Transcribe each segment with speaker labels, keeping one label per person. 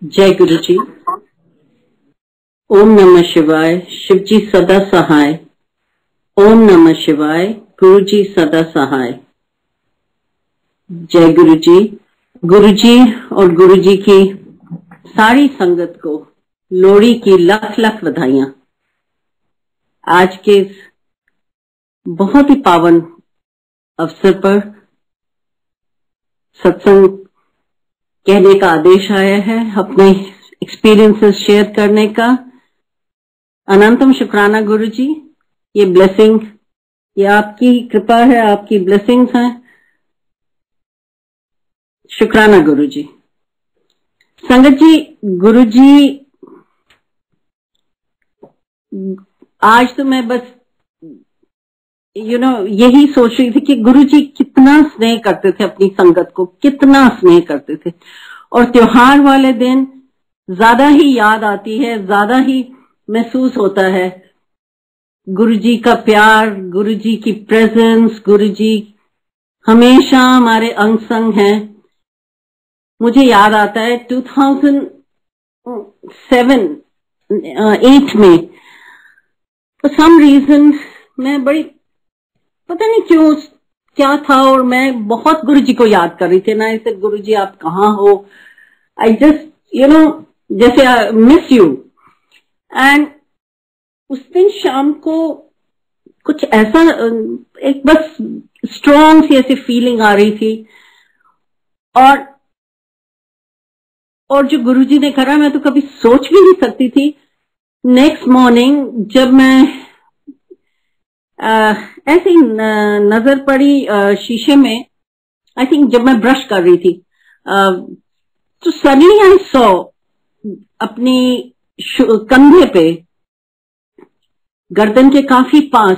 Speaker 1: जय गुरु जी। ओम नमः शिवाय। शिव जी सदा सहाय। ओम नमः शिवाय। गुरु जी सदा सहाय। जय गुरु जी। गुरु जी और गुरु जी की सारी संगत को लोहड़ी की लख लख बधाइयां। आज के इस बहुत ही पावन अवसर पर सत्संग कहने का आदेश आया है, अपने एक्सपीरियंसेस शेयर करने का। अनंतम शुक्राना गुरु जी, ये ब्लेसिंग, ये आपकी कृपा है, आपकी ब्लेसिंग्स हैं। शुक्राना गुरु जी। संगत जी, गुरु जी आज तो मैं बस यही सोच रही थी कि गुरु जी कितना स्नेह करते थे अपनी संगत को, कितना स्नेह करते थे। और त्योहार वाले दिन ज्यादा ही याद आती है, ज्यादा ही महसूस होता है गुरु जी का प्यार, गुरु जी की प्रेजेंस। गुरु जी हमेशा हमारे अंग संग हैं। मुझे याद आता है 2007-8 में फॉर सम रीजन मैं बड़ी पता नहीं क्यों क्या था, और मैं बहुत गुरु जी को याद कर रही थी ना। ऐसे गुरु जी आप कहाँ हो, आई जस्ट जैसे मिस यू। एंड उस दिन शाम को कुछ ऐसा एक बस स्ट्रॉन्ग सी ऐसी फीलिंग आ रही थी। और जो गुरुजी ने करा मैं तो कभी सोच भी नहीं सकती थी। नेक्स्ट मॉर्निंग जब मैं ऐसे ही नजर पड़ी शीशे में, आई थिंक जब मैं ब्रश कर रही थी, तो सडनली आई सॉ अपनी कंधे पे, गर्दन के काफी पास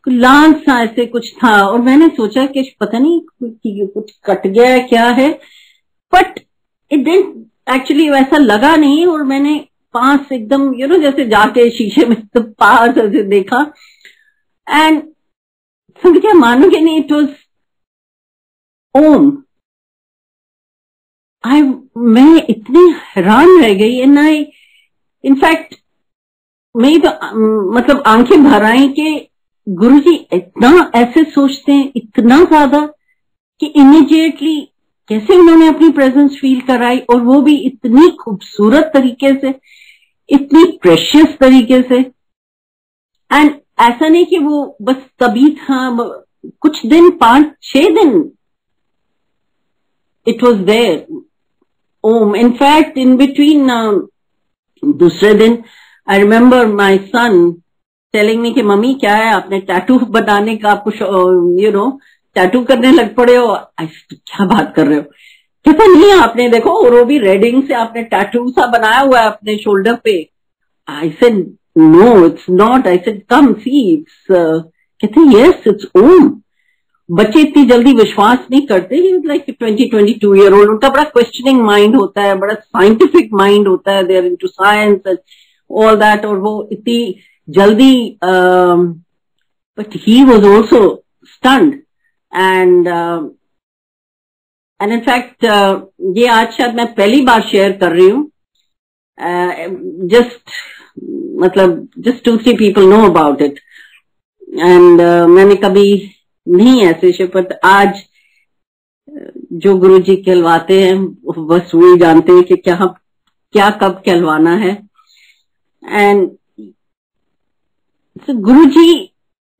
Speaker 1: लाल सा ऐसे कुछ था। और मैंने सोचा कि पता नहीं कि कुछ कट गया है, क्या है, बट इट डिडंट एक्चुअली, वैसा लगा नहीं। और मैंने पास एकदम जैसे जाके शीशे में तो पास ऐसे देखा, एंड क्या मानोगे नहीं, इट वॉज ओम। मैं इतनी हैरान रह गई। एंड आई इनफैक्ट मेरी तो मतलब आंखें भर आई कि गुरुजी इतना ऐसे सोचते हैं, इतना ज्यादा, कि इमीडिएटली कैसे उन्होंने अपनी प्रेजेंस फील कराई, और वो भी इतनी खूबसूरत तरीके से, इतनी प्रेशियस तरीके से। एंड ऐसा नहीं कि वो बस तभी था, कुछ दिन, 5-6 दिन it was there Om. In fact in between दूसरे दिन I remember my sun telling me कि मम्मी क्या है, आपने टैटू बनाने का, आपको टैटू करने लग पड़े हो। क्या बात कर रहे हो, कहता नहीं आपने देखो, और वो भी रेडिंग से आपने टैटू सा बनाया हुआ है अपने शोल्डर पे। I said no it's not. I said come see it's, कहते यस इट्स ओम। बच्चे इतनी जल्दी विश्वास नहीं करते। लाइक 20-22 ईयर ओल्ड, उनका बड़ा क्वेश्चनिंग माइंड होता है, बड़ा साइंटिफिक माइंड होता है, they are into science and all that. और वो इतनी जल्दी, but he was also stunned. And in fact ये आज शायद मैं पहली बार शेयर कर रही हूँ, just 2-3 people know about it. And मैंने कभी नहीं ऐसे शपथ, आज जो गुरु जी कहलवाते हैं बस वही जानते हैं कि क्या कब कहलवाना है। एंड गुरु जी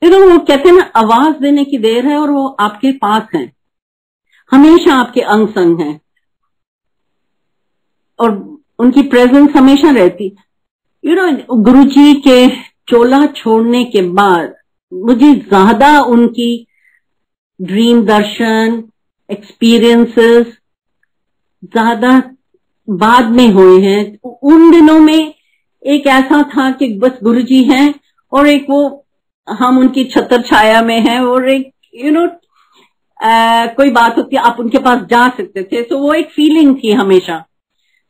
Speaker 1: वो कहते हैं ना, आवाज देने की देर है, और वो आपके पास हैं, हमेशा आपके अंग संग हैं, और उनकी प्रेजेंस हमेशा रहती। गुरु जी के चोला छोड़ने के बाद मुझे ज्यादा उनकी ड्रीम दर्शन, एक्सपीरियंसेस ज्यादा बाद में हुए हैं। उन दिनों में एक ऐसा था कि बस गुरुजी हैं, और एक वो हम उनकी छत्र छाया में हैं, और एक कोई बात होती है आप उनके पास जा सकते थे। सो वो एक फीलिंग थी हमेशा।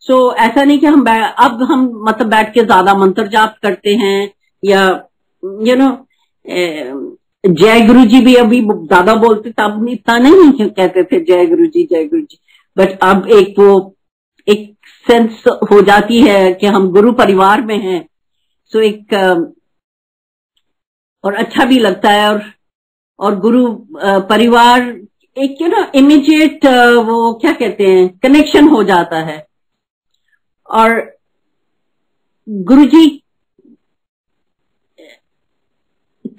Speaker 1: सो ऐसा नहीं कि अब हम मतलब बैठ के ज्यादा मंत्र जाप करते हैं, या जय गुरु जी भी अभी ज्यादा बोलते, तब इतना नहीं कहते थे जय गुरु जी जय गुरु जी। बट अब एक वो एक सेंस हो जाती है कि हम गुरु परिवार में हैं, सो एक और अच्छा भी लगता है। और गुरु परिवार एक इमीडिएट वो क्या कहते हैं, कनेक्शन हो जाता है। और गुरुजी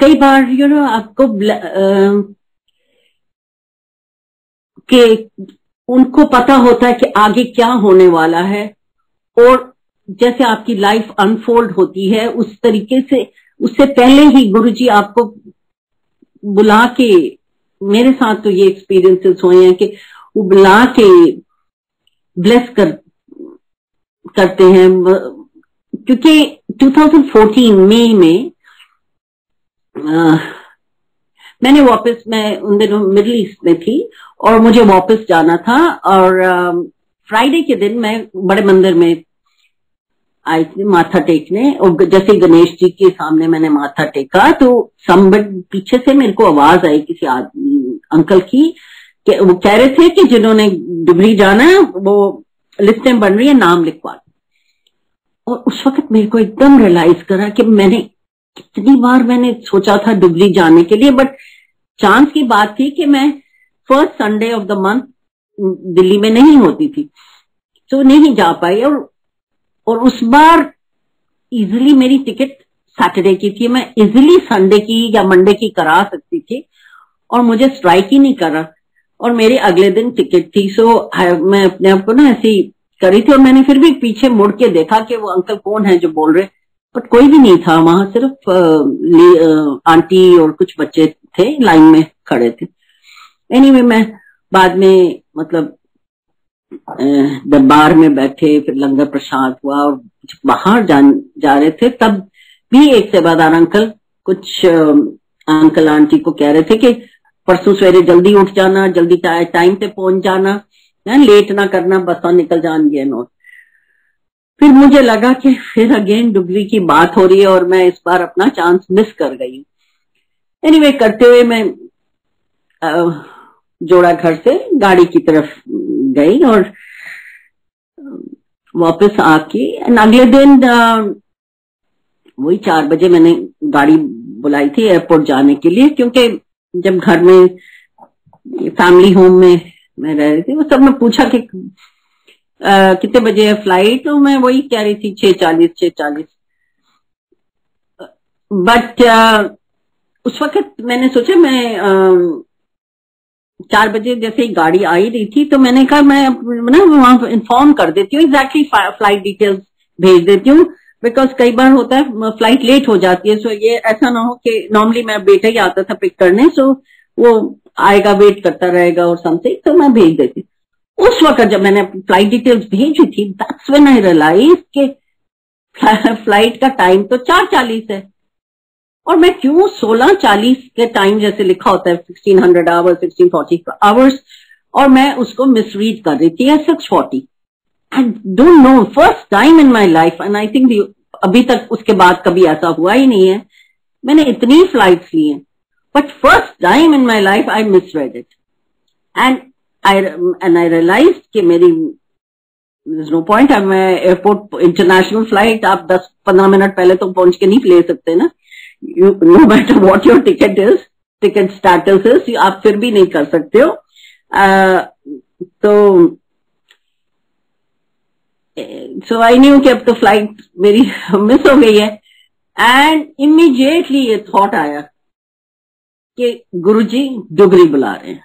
Speaker 1: कई बार आपको कि उनको पता होता है कि आगे क्या होने वाला है, और जैसे आपकी लाइफ अनफोल्ड होती है उस तरीके से, उससे पहले ही गुरुजी आपको बुला के, मेरे साथ तो ये एक्सपीरियंसेस हुए हैं कि वो बुला के ब्लेस करते हैं। क्योंकि 2014 मई में मैंने वापस, मैं उन दिनों मिडिल ईस्ट में थी और मुझे वापस जाना था, और फ्राइडे के दिन मैं बड़े मंदिर में आई थी माथा टेकने, और जैसे गणेश जी के सामने मैंने माथा टेका तो पीछे से मेरे को आवाज आई किसी अंकल की, कि वो कह रहे थे कि जिन्होंने डुबरी जाना है वो लिस्टें बन रही है, नाम लिखवा दो। और उस वक्त मेरे को एकदम रियलाइज करा कि मैंने कितनी बार मैंने सोचा था डुबरी जाने के लिए, बट चांस की बात थी कि मैं first Sunday off the month Delhi में नहीं होती थी, तो नहीं जा पाई। और उस बार इजिली मेरी टिकट सैटरडे की थी, मैं इजिली संडे की या मंडे की करा सकती थी, और मुझे स्ट्राइक ही नहीं करा, और मेरे अगले दिन टिकट थी। सो मैं अपने आप को ना ऐसी करी थी, और मैंने फिर भी पीछे मुड़ के देखा कि वो अंकल कौन है जो बोल रहे, बट कोई भी नहीं था वहां, सिर्फ आंटी और कुछ बच्चे थे लाइन में खड़े थे। एनीवे मैं बाद में मतलब दरबार में बैठे, फिर लंगर प्रसाद हुआ, और बाहर जा रहे थे तब भी एक सेवादार अंकल कुछ अंकल आंटी को कह रहे थे कि परसों सवेरे जल्दी उठ जाना, जल्दी टाइम पे पहुंच जाना, लेट ना करना, बसा निकल जाएंगे नोट। फिर मुझे लगा कि फिर अगेन डुबरी की बात हो रही है और मैं इस बार अपना चांस मिस कर गई। एनीवे करते हुए मैं जोड़ा घर से गाड़ी की तरफ गई, और वापस आके अगले दिन वही 4 बजे मैंने गाड़ी बुलाई थी एयरपोर्ट जाने के लिए, क्योंकि जब घर में फैमिली होम में मैं रह रही थी, वो सब ने पूछा कि कितने बजे है फ्लाइट, तो मैं वही कह रही थी 6:40। बट उस वक्त मैंने सोचा मैं 4 बजे जैसे ही गाड़ी आ ही रही थी, तो मैंने कहा मैं ना वहां इन्फॉर्म कर देती हूँ, एग्जैक्टली फ्लाइट डिटेल्स भेज देती हूँ, बिकॉज कई बार होता है फ्लाइट लेट हो जाती है। सो ये ऐसा ना हो कि नॉर्मली मैं बेटा ही आता था पिक करने, सो वो आएगा वेट करता रहेगा और समथिंग, तो मैं भेज देती। उस वक्त जब मैंने फ्लाइट डिटेल्स भेजी थी, दैट्स व्हेन आई रियलाइज कि फ्लाइट का टाइम तो 4:40 है, और मैं क्यों 16:40 के टाइम जैसे लिखा होता है 1600 आवर्स 1640 आवर्स, और मैं उसको मिसरीड कर रही थी 640। I don't know, first time in my life, and I think अभी तक उसके बाद कभी ऐसा हुआ ही नहीं है। मैंने इतनी फ्लाइट्स ली हैं, but first time in my life I misread it, and I realise कि मेरी नो पॉइंट। मैं एयरपोर्ट इंटरनेशनल फ्लाइट आप 10-15 मिनट पहले तो पहुंच के नहीं ले सकते ना, no matter what your ticket is, ticket status is, आप फिर भी नहीं कर सकते हो। तो सो आई न्यू कि अब तो फ्लाइट मेरी मिस हो गई है, एंड इमीडिएटली ये थॉट आया कि गुरुजी डुगरी बुला रहे हैं।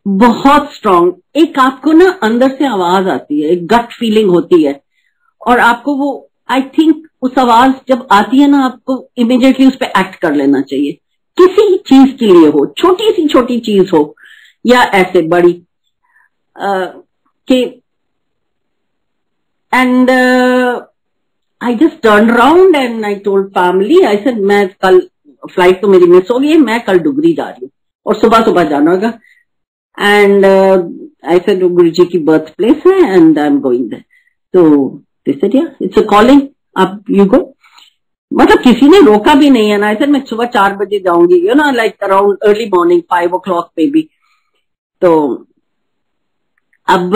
Speaker 1: बहुत स्ट्रांग एक आपको ना अंदर से आवाज आती है, एक गट फीलिंग होती है, और आपको वो आई थिंक उस आवाज जब आती है ना, आपको इमीडिएटली उस पर एक्ट कर लेना चाहिए, किसी चीज के लिए हो, छोटी सी छोटी चीज हो या ऐसे बड़ी कि and I just turn around and I told family, I said मैं कल फ्लाइट तो मेरी मिस हो गई, मैं कल डुगरी जा रही हूँ और सुबह सुबह जाना होगा। And I said Guru ji की बर्थ प्लेस है and I am going there, तो they said yeah it's a calling, up you go। मतलब किसी ने रोका भी नहीं है ना। आई सेड मैं सुबह 4 बजे जाऊंगी, you know like around early morning 5 o'clock पे भी। तो अब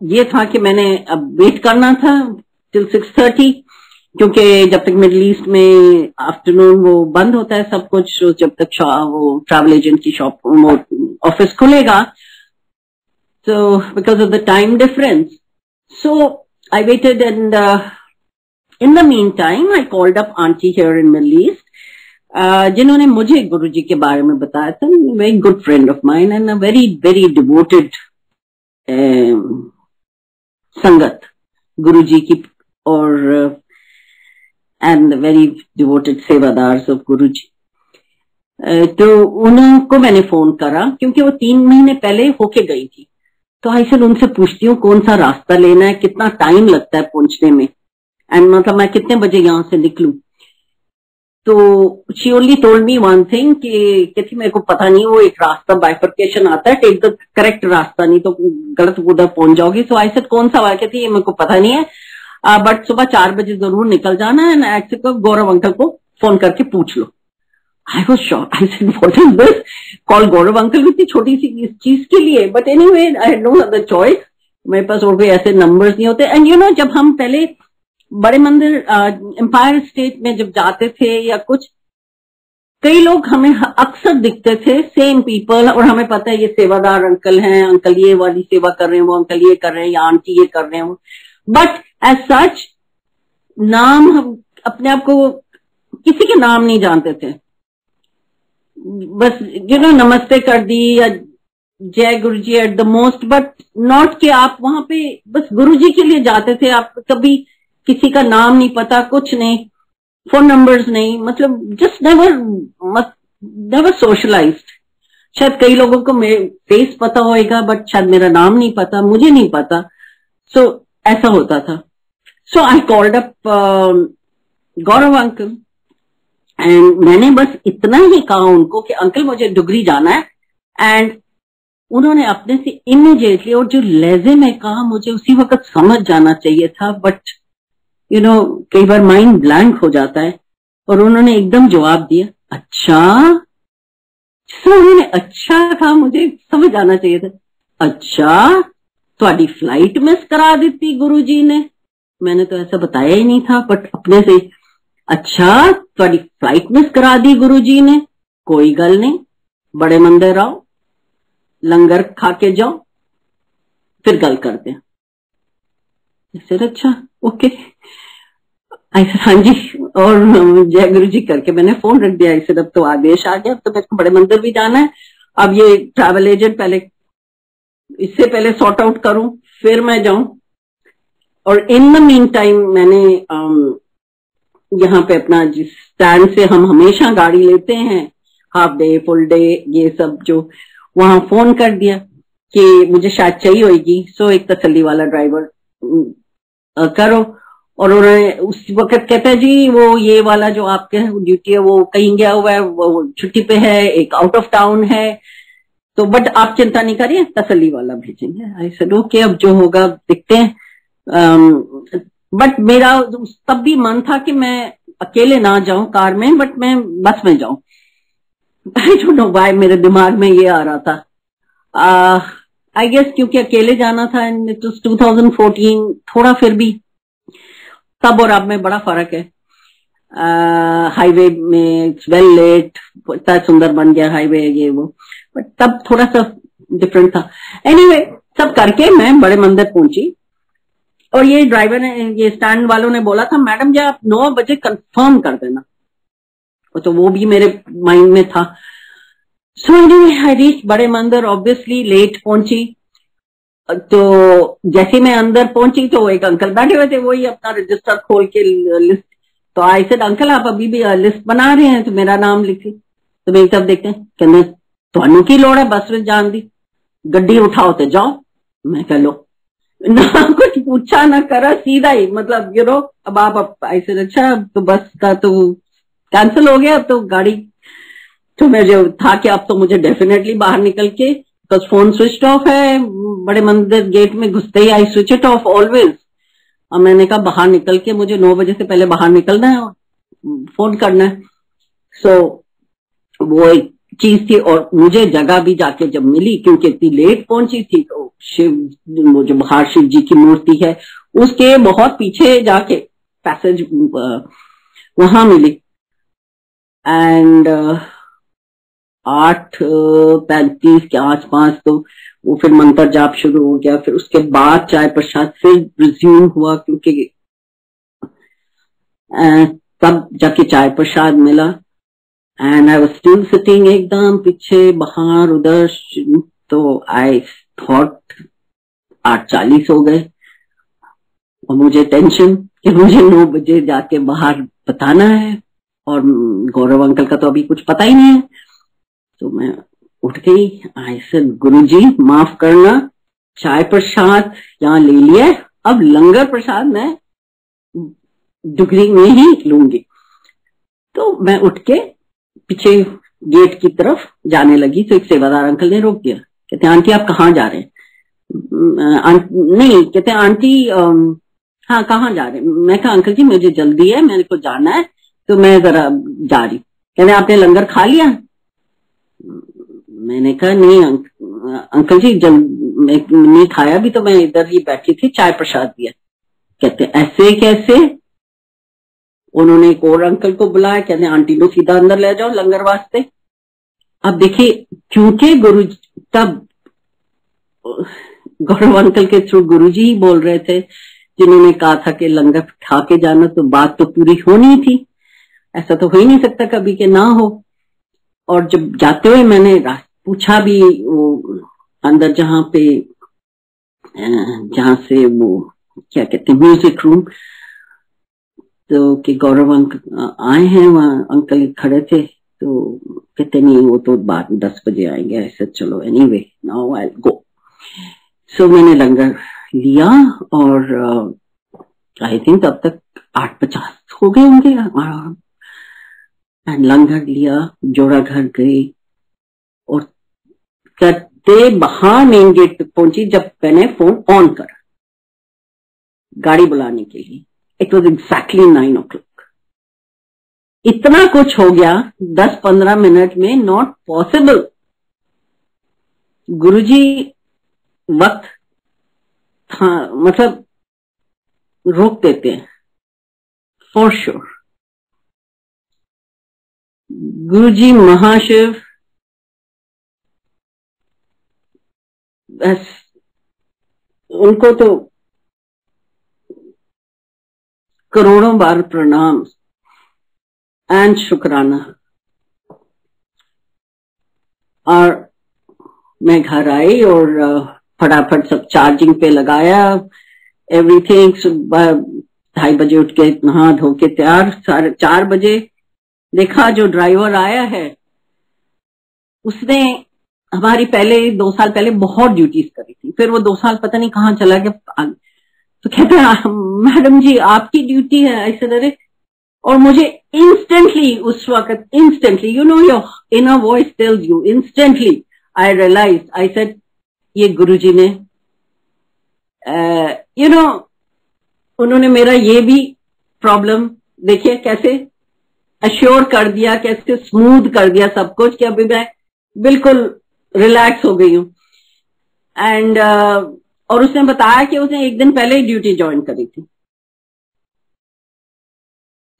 Speaker 1: ये था कि मैंने अब वेट करना था टिल 6:30, क्योंकि जब तक मिडिल ईस्ट में आफ्टरनून वो बंद होता है सब कुछ, जब तक वो ट्रैवल एजेंट की शॉप वो ऑफिस खुलेगा, so because of the time difference, so I waited, and in the meantime I called up auntie here in Middle East, जिन्होंने मुझे गुरुजी के बारे में बताया था, very good friend of mine and a very very devoted संगत गुरुजी की, और and very devoted सेवादार्स of गुरुजी। तो उनको मैंने फोन करा क्योंकि वो 3 महीने पहले होके गई थी, तो आई सेड उनसे पूछती हूँ कौन सा रास्ता लेना है, कितना टाइम लगता है पहुंचने में, एंड मतलब मैं कितने बजे यहां से निकलूं। तो she only told me one thing कि कहती मेरे को पता नहीं, वो एक रास्ता बाइफर्केशन आता है, टेक द करेक्ट रास्ता, नहीं तो गलत उधर पहुंच जाओगी। सो आई सेड कौन सा वाक्य थी, ये मेरे को पता नहीं है, बट सुबह 4 बजे जरूर निकल जाना है, ऐसे को गौरव अंकल को फोन करके पूछ लो। I was shocked, I said what is this, call Gaurav uncle इतनी छोटी सी इस चीज के लिए, but anyway I had no other choice, मेरे पास और कोई ऐसे नंबर्स नहीं होते। एंड यू नो जब हम पहले बड़े मंदिर एम्पायर स्टेट में जब जाते थे या कुछ, कई लोग हमें अक्सर दिखते थे, सेम पीपल, और हमें पता है ये सेवादार अंकल हैं, अंकल ये वाली सेवा कर रहे हैं, वो अंकल ये कर रहे हैं, या आंटी ये कर रहे हैं, बट एज सच नाम हम अपने आप को किसी के नाम नहीं जानते थे, बस यू नो नमस्ते कर दी या जय Guruji at the most, but not कि आप वहां पे बस गुरुजी के लिए जाते थे, आप कभी किसी का नाम नहीं पता, कुछ नहीं, फोन नंबर्स नहीं, मतलब जस्ट नेवर सोशलाइज्ड। शायद कई लोगों को मेरे फेस पता होएगा, बट शायद मेरा नाम नहीं पता, मुझे नहीं पता, सो ऐसा होता था। So I called up Gaurav uncle, and मैंने बस इतना ही कहा उनको कि अंकल मुझे डुगरी जाना है, एंड उन्होंने अपने से इमीडिएटली, और जो लहजे में कहा मुझे उसी वक्त समझ जाना चाहिए था, बट यू नो कई बार माइंड ब्लैंक हो जाता है, और उन्होंने एकदम जवाब दिया अच्छा। सो उन्होंने अच्छा कहा, मुझे समझ आना चाहिए था, अच्छा तुम्हारी फ्लाइट मिस करा दी थी गुरुजी ने, मैंने तो ऐसा बताया ही नहीं था, बट अपने से अच्छा तुम्हारी फ्लाइट मिस करा दी गुरुजी ने, कोई गल नहीं, बड़े मंदिर आओ, लंगर खा के जाओ, फिर गल करते हैं। अच्छा ओके, ऐसा हाँ जी, और जय गुरु जी करके मैंने फोन रख दिया। ऐसे अब तो आदेश आ गया, अब तो मेरे को बड़े मंदिर भी जाना है, अब ये ट्रैवल एजेंट पहले इससे पहले सॉर्ट आउट करूं फिर मैं जाऊं। और इन द मीन टाइम मैंने यहाँ पे अपना जिस स्टैंड से हम हमेशा गाड़ी लेते हैं, हाफ डे फुल डे ये सब, जो वहां फोन कर दिया कि मुझे शायद चाहिए होगी, सो एक तसल्ली वाला ड्राइवर करो। और उन्होंने उस वक्त कहता है जी वो ये वाला जो आपके ड्यूटी है वो कहीं गया हुआ है, वो छुट्टी पे है, एक आउट ऑफ टाउन है, तो बट आप चिंता नहीं करिए, तसल्ली वाला भेजेंगे। आई सेड ओके, अब जो होगा देखते हैं। बट मेरा तब भी मन था कि मैं अकेले ना जाऊं कार में, बट मैं बस में जाऊं। आई डोंट नो व्हाई मेरे दिमाग में ये आ रहा था। आई गेस क्योंकि अकेले जाना था, एंड इट वाज 2014, थोड़ा फिर भी तब और अब में बड़ा फर्क है। हाईवे में इट्स वेल लेट, इतना सुंदर बन गया हाईवे ये वो, बट तब थोड़ा सा डिफरेंट था। एनीवे सब करके मैं बड़े मंदिर पहुंची, और ये ड्राइवर ने, ये स्टैंड वालों ने बोला था मैडम जी आप 9 बजे कंफर्म कर देना, तो वो भी मेरे माइंड में था। सो एनीवे आई रीच बड़े मंदिर, ऑब्वियसली लेट पहुंची। तो जैसे मैं अंदर पहुंची तो एक अंकल बैठे हुए थे, वही अपना रजिस्टर खोल के लिस्ट, तो आई सेड अंकल आप अभी भी लिस्ट बना रहे हैं, तो मेरा नाम लिखी, तो मेरी तरफ देखते हैं, कहने ਤੁਹਾਨੂੰ की लोड़ है, बस में जान दी, गड्डी उठाओ तो जाओ। मैं कह लो ना कुछ पूछा ना करा, सीधा ही मतलब यू नो, अब आप ऐसे अच्छा तो बस का तो कैंसिल हो गया, तो गाड़ी तो मुझे था कि अब तो मुझे डेफिनेटली बाहर निकल के, बिकॉज फोन स्विच ऑफ है, बड़े मंदिर गेट में घुसते ही I switch it off always. और मैंने कहा बाहर निकल के मुझे 9 बजे से पहले बाहर निकलना है और फोन करना है। सो वो एक चीज थी। और मुझे जगह भी जाके जब मिली, क्योंकि इतनी लेट पहुंची थी, तो शिव, वो जो बाहर शिव जी की मूर्ति है उसके बहुत पीछे जाके पैसेज वहां मिली। एंड 8:35 के आसपास तो वो फिर मंत्र जाप शुरू हो गया। फिर उसके बाद चाय प्रसाद फिर रिज्यूम हुआ, क्योंकि तब जाके चाय प्रसाद मिला। And I was still sitting एकदम पीछे बाहर उधर। तो आई थॉट 8:40 हो गए, और मुझे टेंशन कि मुझे 9 बजे जाके बाहर बताना है, और गौरव अंकल का तो अभी कुछ पता ही नहीं है। तो मैं उठ गई। आई सेड, गुरुजी माफ करना, चाय प्रसाद यहाँ ले लिया, अब लंगर प्रसाद मैं डुगरी में ही लूंगी। तो मैं उठ के पीछे गेट की तरफ जाने लगी, तो एक सेवादार अंकल ने रोक दिया। कहते हैं, आंटी आप कहाँ जा रहे हैं? नहीं, कहते हैं आंटी हाँ कहाँ जा रहे हैं? मैं कहा अंकल जी मुझे जल्दी है, मेरे को जाना है, तो मैं जरा जा रही। कहते आपने लंगर खा लिया? मैंने कहा नहीं अंकल जी, जब नहीं खाया भी, तो मैं इधर ही बैठी थी, चाय प्रसाद दिया। कहते ऐसे कैसे? उन्होंने एक और अंकल को बुलाया, कहते आंटी को सीधा अंदर ले जाओ लंगर वास्ते। अब देखिए, क्योंकि गुरु तब गौरव अंकल के थ्रू गुरुजी ही बोल रहे थे, जिन्होंने कहा था कि लंगर खा के जाना, तो बात तो पूरी होनी थी। ऐसा तो हो ही नहीं सकता कभी के ना हो। और जब जाते हुए मैंने पूछा भी, वो अंदर जहां पे जहां से वो क्या कहते हैं म्यूजिक रूम, तो कि गौरव अंकल आए हैं, वहां अंकल खड़े थे। तो कहते नहीं वो तो बाद 10 बजे आएंगे। ऐसे चलो एनीवे नाउ आई गो। सो मैंने लंगर लिया, और आई थिंक तब तक 8:50 हो गए होंगे। लंगर लिया, जोड़ा घर गई, और करते बाहर मेन गेट तक पहुंची जब मैंने फोन ऑन करा गाड़ी बुलाने के लिए। It was exactly 9 o'clock। इतना कुछ हो गया 10-15 मिनट में, नॉट पॉसिबल। गुरुजी वक्त था, मतलब रोक देते हैं फॉर श्योर। गुरुजी महाशिव, बस उनको तो करोड़ों बार प्रणाम एंड शुक्राना। और मैं घर आई और फटाफट सब चार्जिंग पे लगाया, एवरीथिंग। सुबह 2:30 बजे उठ के नहा धो के तैयार, 4:30 बजे देखा जो ड्राइवर आया है, उसने हमारी पहले 2 साल पहले बहुत ड्यूटीज करी थी, फिर वो 2 साल पता नहीं कहाँ चला गया। तो कहते हैं मैडम जी आपकी ड्यूटी है, ऐसे अरे। और मुझे इंस्टेंटली उस वक्त, instantly, you know your inner voice tells you, instantly I realise, I said ये गुरुजी ने यू नो उन्होंने मेरा ये भी प्रॉब्लम देखिए कैसे अश्योर कर दिया, कैसे स्मूथ कर दिया सब कुछ, कि अभी मैं बिल्कुल रिलैक्स हो गई हूँ। एंड और उसने बताया कि उसने 1 दिन पहले ही ड्यूटी ज्वाइन करी थी।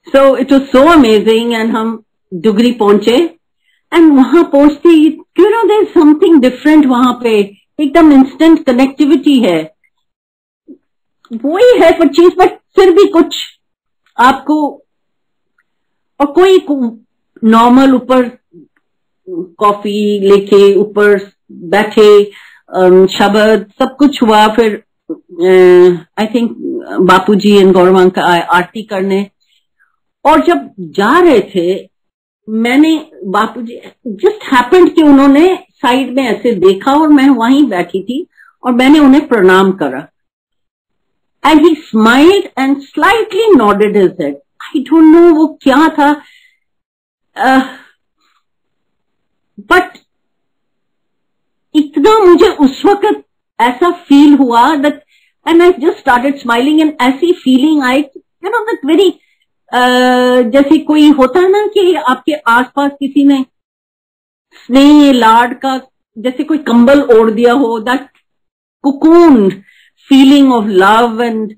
Speaker 1: So it was so amazing. And हम डुगरी पहुंचे, एंड वहां पहुंचते you know there is something different वहां पे, एकदम इंस्टेंट कनेक्टिविटी है, वही है पर चीज, बट फिर भी कुछ आपको, और कोई नॉर्मल ऊपर कॉफी लेके ऊपर बैठे, शब्द सब कुछ हुआ। फिर I think Bapuji and Gaurav uncle आए आरती करने, और जब जा रहे थे मैंने बापूजी जस्ट हैपेंड कि उन्होंने साइड में ऐसे देखा, और मैं वहीं बैठी थी, और मैंने उन्हें प्रणाम करा। And he smiled and slightly nodded his head. I don't know वो क्या था, बट इतना मुझे उस वक्त ऐसा फील हुआ that, and I just started smiling, and ऐसी फीलिंग आई यू नो दैट वेरी जैसे कोई होता है ना कि आपके आसपास किसी ने स्नेह लाड का जैसे कोई कंबल ओढ़ दिया हो, that cocoon feeling of love and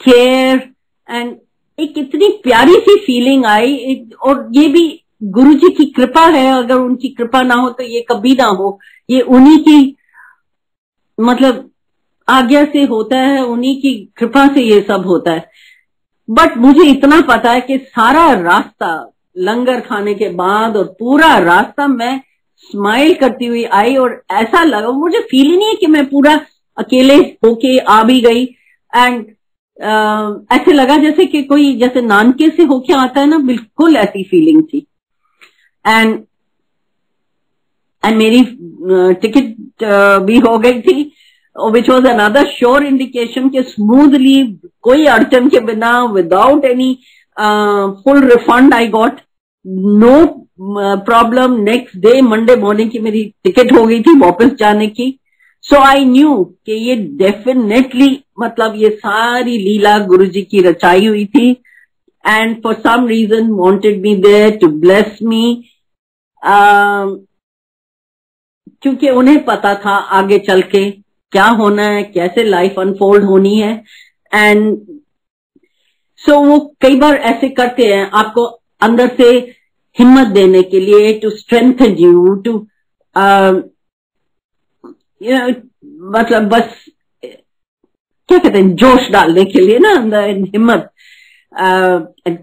Speaker 1: care, and एक इतनी प्यारी सी फीलिंग आई। और ये भी गुरु जी की कृपा है, अगर उनकी कृपा ना हो तो ये कभी ना हो, ये उन्हीं की मतलब आज्ञा से होता है, उन्हीं की कृपा से ये सब होता है। बट मुझे इतना पता है कि सारा रास्ता लंगर खाने के बाद और पूरा रास्ता मैं स्माइल करती हुई आई, और ऐसा लगा, मुझे फील ही नहीं है कि मैं पूरा अकेले होके आ भी गई। एंड ऐसे लगा जैसे कि कोई जैसे नानके से होके आता है ना, बिल्कुल ऐसी फीलिंग थी। एंड मेरी टिकट भी हो गई थी, which was another sure indication कि स्मूथली, कोई अड़चन के बिना, without any full refund I got, no problem. Next day Monday morning की मेरी टिकट हो गई थी वापस जाने की। सो आई न्यू कि ये डेफिनेटली मतलब ये सारी लीला गुरु जी की रचाई हुई थी, and for some reason wanted me there to bless me, क्योंकि उन्हें पता था आगे चल के क्या होना है, कैसे लाइफ अनफोल्ड होनी है। एंड सो वो कई बार ऐसे करते हैं आपको अंदर से हिम्मत देने के लिए, टू स्ट्रेंथन यू, टू मतलब बस क्या कहते हैं, जोश डालने के लिए ना अंदर, हिम्मत,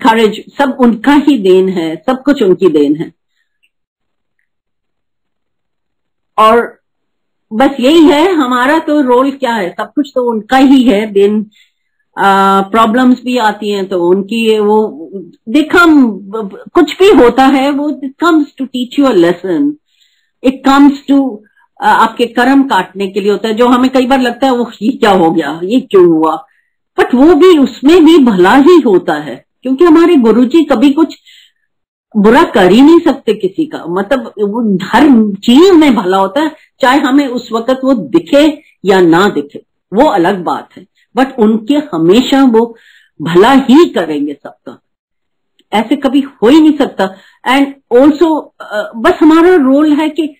Speaker 1: करेज, सब उनका ही देन है, सब कुछ उनकी देन है। और बस यही है हमारा तो रोल, क्या है, सब कुछ तो उनका ही है देन। प्रॉब्लम्स भी आती हैं तो उनकी, वो देखम कुछ भी होता है वो it comes to teach you a lesson, it comes to आपके कर्म काटने के लिए होता है। जो हमें कई बार लगता है वो ये क्या हो गया, ये क्यों हुआ, बट वो भी, उसमें भी भला ही होता है, क्योंकि हमारे गुरुजी कभी कुछ बुरा कर ही नहीं सकते किसी का, मतलब वो हर चीज में भला होता है, चाहे हमें उस वक्त वो दिखे या ना दिखे, वो अलग बात है, बट उनके हमेशा वो भला ही करेंगे सबका, ऐसे कभी हो ही नहीं सकता। एंड ऑल्सो बस हमारा रोल है कि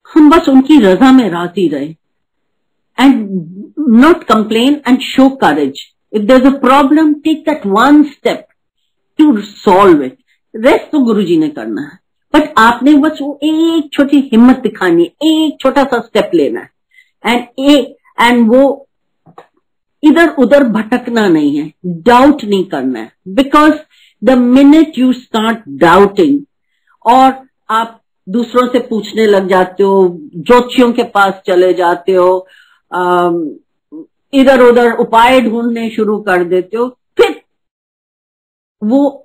Speaker 1: हम बस उनकी रजा में राजी रहे, and not complain and show courage. If there is a problem, take that one step to solve it, rest तो गुरुजी ने करना है, बट आपने बस वो एक छोटी हिम्मत दिखानी है, एक छोटा सा स्टेप लेना है, एंड वो इधर उधर भटकना नहीं है, डाउट नहीं करना है, because the minute you start doubting और आप दूसरों से पूछने लग जाते हो, ज्योतिषियों के पास चले जाते हो, इधर उधर उपाय ढूंढने शुरू कर देते हो, फिर वो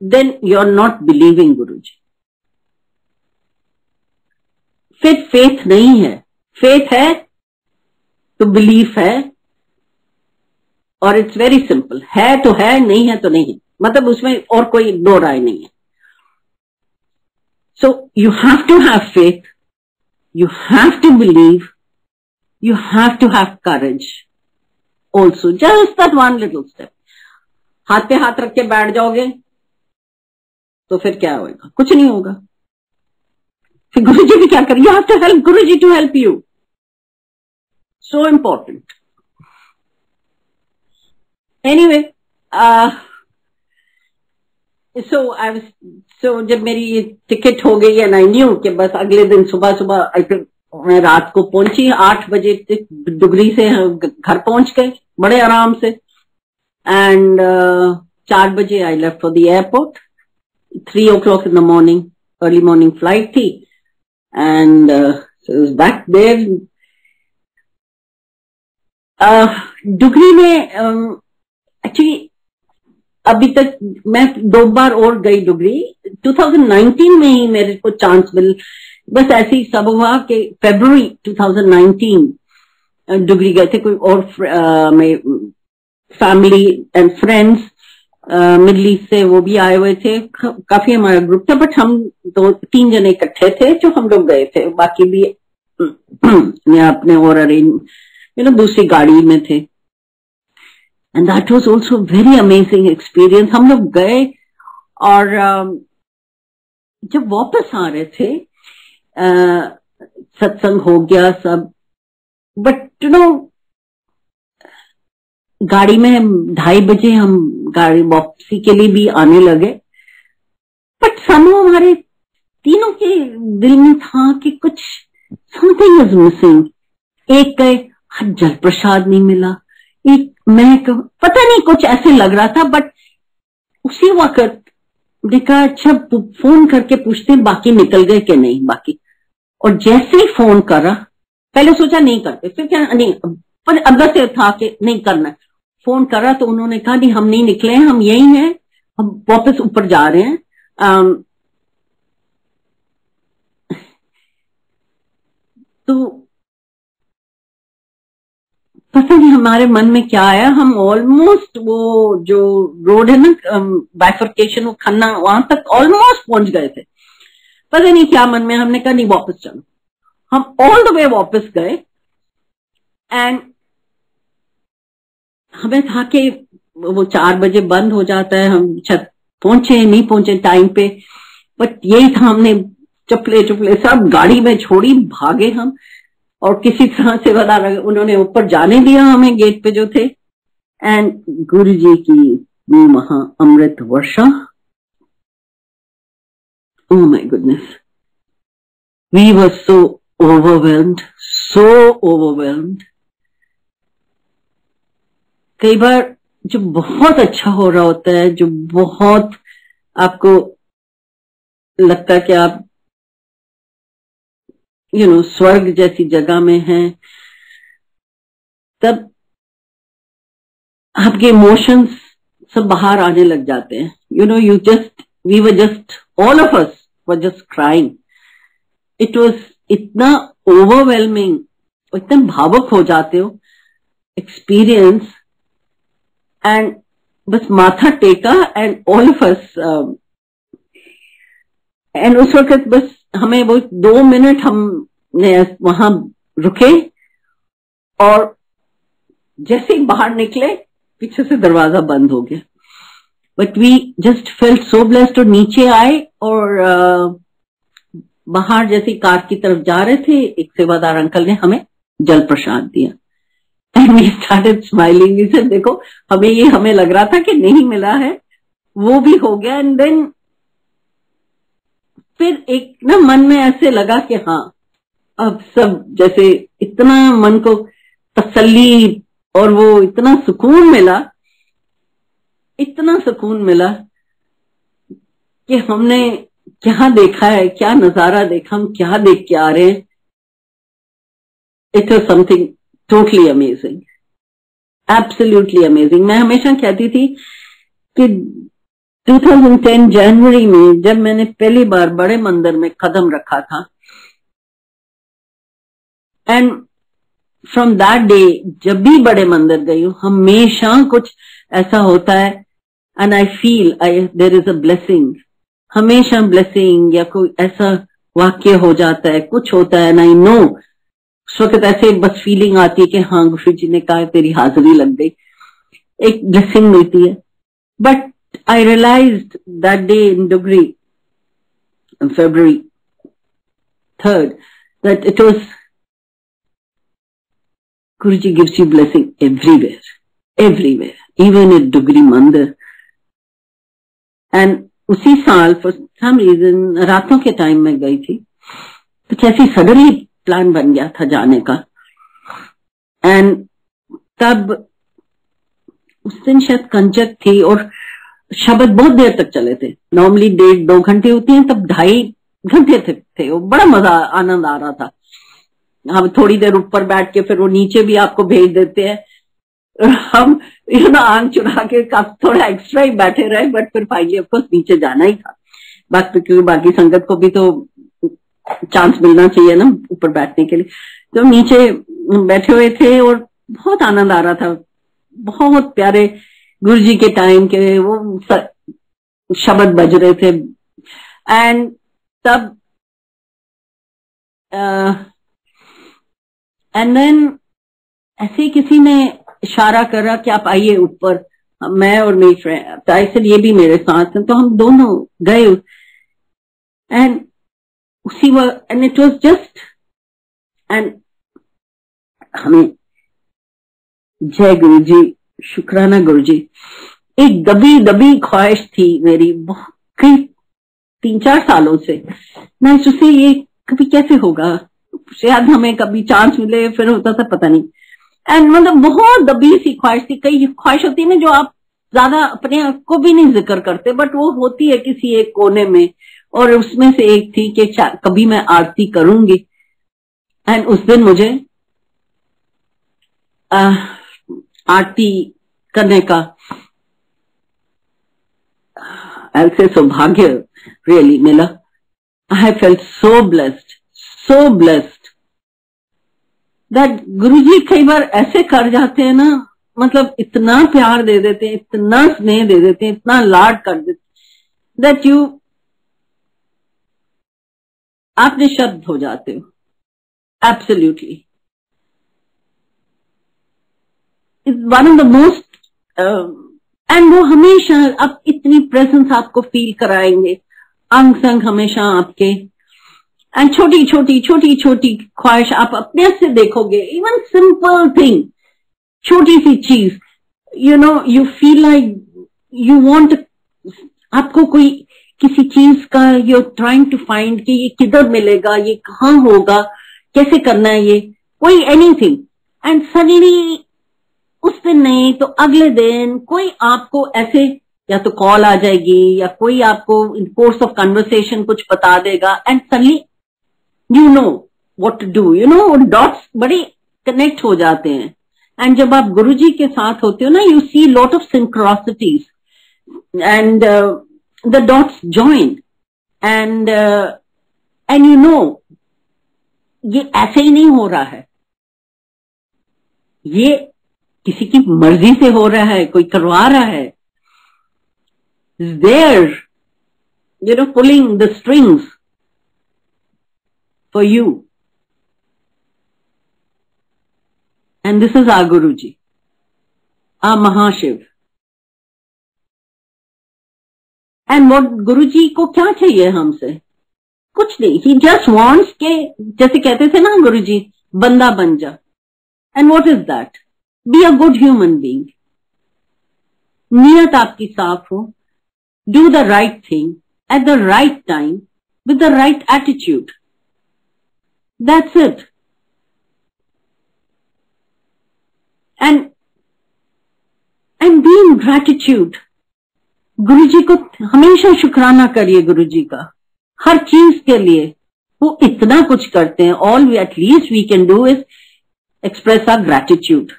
Speaker 1: then you're not believing गुरुजी। फिर फेथ नहीं है, फेथ है तो बिलीफ है, और इट्स वेरी सिंपल, है तो है, नहीं है तो नहीं, मतलब उसमें और कोई दो राय नहीं है। So you have to have faith, you have to believe, you have to have courage also, just that one little step. हाथ पे हाथ रख के बैठ जाओगे तो फिर क्या होगा, कुछ नहीं होगा। फिर गुरु जी भी क्या करें, you have to help Guru ji to help you, so important. Anyway, so जब मेरी ये टिकट हो गई एंड आई न्यू कि बस अगले दिन सुबह सुबह, आई थिंक मैं रात को पहुंची 8 बजे डुगरी से घर पहुंच गए बड़े आराम से, एंड 4 बजे I left for the airport, 3 o'clock in the morning, early morning flight थी, and so I was back there. Dugri में एक्चुअली अभी तक मैं 2 बार और गई डुगरी, 2019 में ही मेरे को चांस मिल, बस ऐसे ही सब हुआ कि फरवरी 2019 डुगरी गए थे, कोई और family and friends middle east से वो भी आए हुए थे, काफी हमारा ग्रुप था, बट हम 2-3 जने इकट्ठे थे जो हम लोग गए थे, बाकी भी अपने और अरेंज दूसरी गाड़ी में थे। And that was also very amazing experience. हम लोग गए और जब वापस आ रहे थे सत्संग हो गया सब, बट यू नो गाड़ी में 2:30 बजे हम गाड़ी वापसी के लिए भी आने लगे, बट समूह हमारे तीनों के दिल में था कि कुछ समथिंग इज मिसिंग। एक कहे जल प्रसाद नहीं मिला, एक मैं पता नहीं कुछ ऐसे लग रहा था, बट उसी वक्त देखा अच्छा फोन करके पूछते हैं बाकी निकल गए कि नहीं बाकी। और जैसे ही फोन करा, पहले सोचा नहीं करते, फिर क्या नहीं, पर अंदर से था कि नहीं करना। फोन करा तो उन्होंने कहा नहीं हम नहीं निकले हैं, हम यही हैं, हम वापस ऊपर जा रहे हैं। तो पता नहीं हमारे मन में क्या आया, हम ऑलमोस्ट वो जो रोड है ना बाइफर्केशन, वो खन्ना, वहां तक ऑलमोस्ट पहुंच गए थे। पता नहीं क्या मन में, हमने कहा नहीं वापस चलो। हम ऑल द वे वापस गए एंड हमें था कि वो 4 बजे बंद हो जाता है, हम छत पहुंचे नहीं पहुंचे टाइम पे, बट यही था, हमने चप्पले सब गाड़ी में छोड़ी, भागे हम और किसी तरह से बता रहा, उन्होंने ऊपर जाने दिया हमें गेट पे जो थे। एंड गुरु जी की महा अमृत वर्षा, oh my goodness, we were so overwhelmed, so overwhelmed। कई बार जो बहुत अच्छा हो रहा होता है, जो बहुत आपको लगता है कि आप स्वर्ग जैसी जगह में हैं, तब आपके इमोशंस सब बाहर आने लग जाते हैं। We were just all of us were just crying. It was इतना ओवरवेलमिंग, इतना भावुक हो जाते हो एक्सपीरियंस, एंड बस माथा टेका and all of us, and उस वक्त बस हमें वो 2 मिनट हमने वहां रुके और जैसे ही बाहर निकले पीछे से दरवाजा बंद हो गया, but we just felt so blessed. और नीचे आए और बाहर जैसे कार की तरफ जा रहे थे, एक सेवादार अंकल ने हमें जल प्रसाद दिया and we started smiling. We said देखो हमें लग रहा था कि नहीं मिला है, वो भी हो गया। एंड देन फिर एक ना मन में ऐसे लगा कि हाँ अब सब, जैसे इतना मन को तसल्ली और वो इतना सुकून मिला कि हमने क्या देखा है, क्या नजारा देखा, हम क्या देख के आ रहे हैं। It was something totally amazing, absolutely amazing. मैं हमेशा कहती थी कि 2010 जनवरी में जब मैंने पहली बार बड़े मंदिर में कदम रखा था, एंड फ्रॉम दैट डे जब भी बड़े मंदिर गई हूं हमेशा कुछ ऐसा होता है, and I feel there is a blessing, हमेशा ब्लेसिंग या कोई ऐसा वाक्य हो जाता है, कुछ होता है, एंड आई नो उस वक्त ऐसे बस फीलिंग आती है कि हाँ गुरु जी ने कहा तेरी हाजिरी लग गई, एक ब्लेसिंग मिलती है। But I realized that day in Dugri on February 3rd that it was Guruji gives you blessing everywhere, even at Dugri Mandir. And उसी साल for some reason रातों के टाइम में गई थी, कुछ ऐसी सडनली प्लान बन गया था जाने का। एंड तब उस दिन शायद कंजक थी और शब्द बहुत देर तक चले थे, नॉर्मली 1.5-2 घंटे होती हैं, तब 2.5 घंटे थे। वो बड़ा मजा आनंद आ रहा था। हम थोड़ी देर ऊपर बैठ के फिर वो नीचे भी आपको भेज देते हैं, हम आंख चुरा के थोड़ा एक्स्ट्रा ही बैठे रहे, बट फिर फाइनली ऑफकोर्स नीचे जाना ही था, क्योंकि बाकी संगत को भी तो चांस मिलना चाहिए ना ऊपर बैठने के लिए। तो नीचे बैठे हुए थे और बहुत आनंद आ रहा था, बहुत प्यारे गुरु जी के टाइम के वो शब्द बज रहे थे। एंड तब एंड देन ऐसे ही किसी ने इशारा करा कि आप आइए ऊपर, मैं और मेरी फ्रेंड, ये भी मेरे साथ हैं, तो हम दोनों गए। एंड उसी वक्त, and it was just, and हमें जय गुरु जी, शुक्राना गुरु जी। एक दबी दबी ख्वाहिश थी मेरी बहुत, कई 3-4 सालों से, मैं सोची ये कभी कैसे होगा, शायद हमें कभी चांस मिले, फिर होता था पता नहीं। एंड मतलब बहुत दबी सी ख्वाहिश थी। कई ख्वाहिश होती है ना जो आप ज्यादा अपने आप को भी नहीं जिक्र करते, बट वो होती है किसी एक कोने में, और उसमें से एक थी कि कभी मैं आरती करूंगी। एंड उस दिन मुझे आरती करने का ऐसे सौभाग्य रियली मिला। I felt so blessed that Guruji कई बार ऐसे कर जाते हैं ना, मतलब इतना प्यार दे देते हैं, इतना स्नेह दे देते हैं, इतना लाड कर देते दैट यू, आप निशब्द हो जाते हो। Absolutely is one of the most, and वो हमेशा अब इतनी प्रेजेंस आपको फील कराएंगे, अंग संग हमेशा आपके, एंड छोटी छोटी ख्वाहिश आप अपने से देखोगे, इवन सिंपल थिंग, छोटी सी चीज, you know, you feel like you want, आपको कोई किसी चीज का you are trying to find कि ये किधर मिलेगा, ये कहाँ होगा, कैसे करना है, ये कोई एनीथिंग, एंड सडनली उस दिन नहीं तो अगले दिन कोई आपको ऐसे, या तो कॉल आ जाएगी या कोई आपको इन कोर्स ऑफ कन्वर्सेशन कुछ बता देगा, and suddenly you know what to do, you know, dots बड़ी कनेक्ट हो जाते हैं। एंड जब आप गुरुजी के साथ होते हो ना, you see lot of synchronicities, and the dots join, and you know ये ऐसे ही नहीं हो रहा है, ये किसी की मर्जी से हो रहा है, कोई करवा रहा है, there, you know, pulling the strings for you, and this is our Guruji, our Mahashiv. And what, Guruji को क्या चाहिए हमसे? कुछ नहीं, ही जस्ट वांट्स के, जैसे कहते थे ना गुरुजी, बंदा बन जा। And what is that? Be a good human being, नियत आपकी साफ हो, do the right thing at the right time with the right attitude, that's it. And be in gratitude, Guruji को हमेशा शुक्राना करिए, गुरुजी का हर चीज के लिए, वो इतना कुछ करते हैं। All we at least we can do is express our gratitude.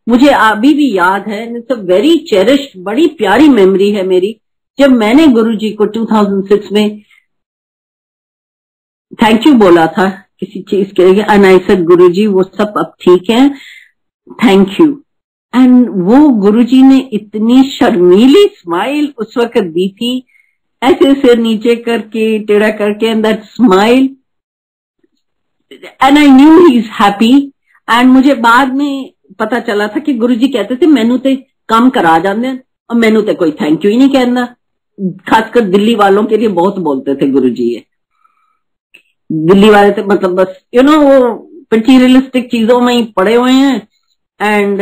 Speaker 1: मुझे अभी भी याद है, इट्स अ वेरी चेरिश्ड, बड़ी प्यारी मेमोरी है मेरी, जब मैंने गुरुजी को 2006 में थैंक यू बोला था किसी चीज के लिए, एंड आई सेड गुरुजी वो सब अब ठीक है, थैंक यू। एंड वो गुरुजी ने इतनी शर्मीली स्माइल उस वक्त दी थी, ऐसे सिर नीचे करके, टेढ़ा करके, and that smile, and I knew he is happy. And मुझे बाद में पता चला था कि गुरुजी कहते थे मैनू ते काम करा जाते हैं, और मैनू ते कोई थैंक यू ही नहीं कहना। खासकर दिल्ली वालों के लिए बहुत बोलते थे गुरुजी ये, दिल्ली वाले तो मतलब बस यू नो वो मटीरियलिस्टिक चीजों में ही पड़े हुए हैं, एंड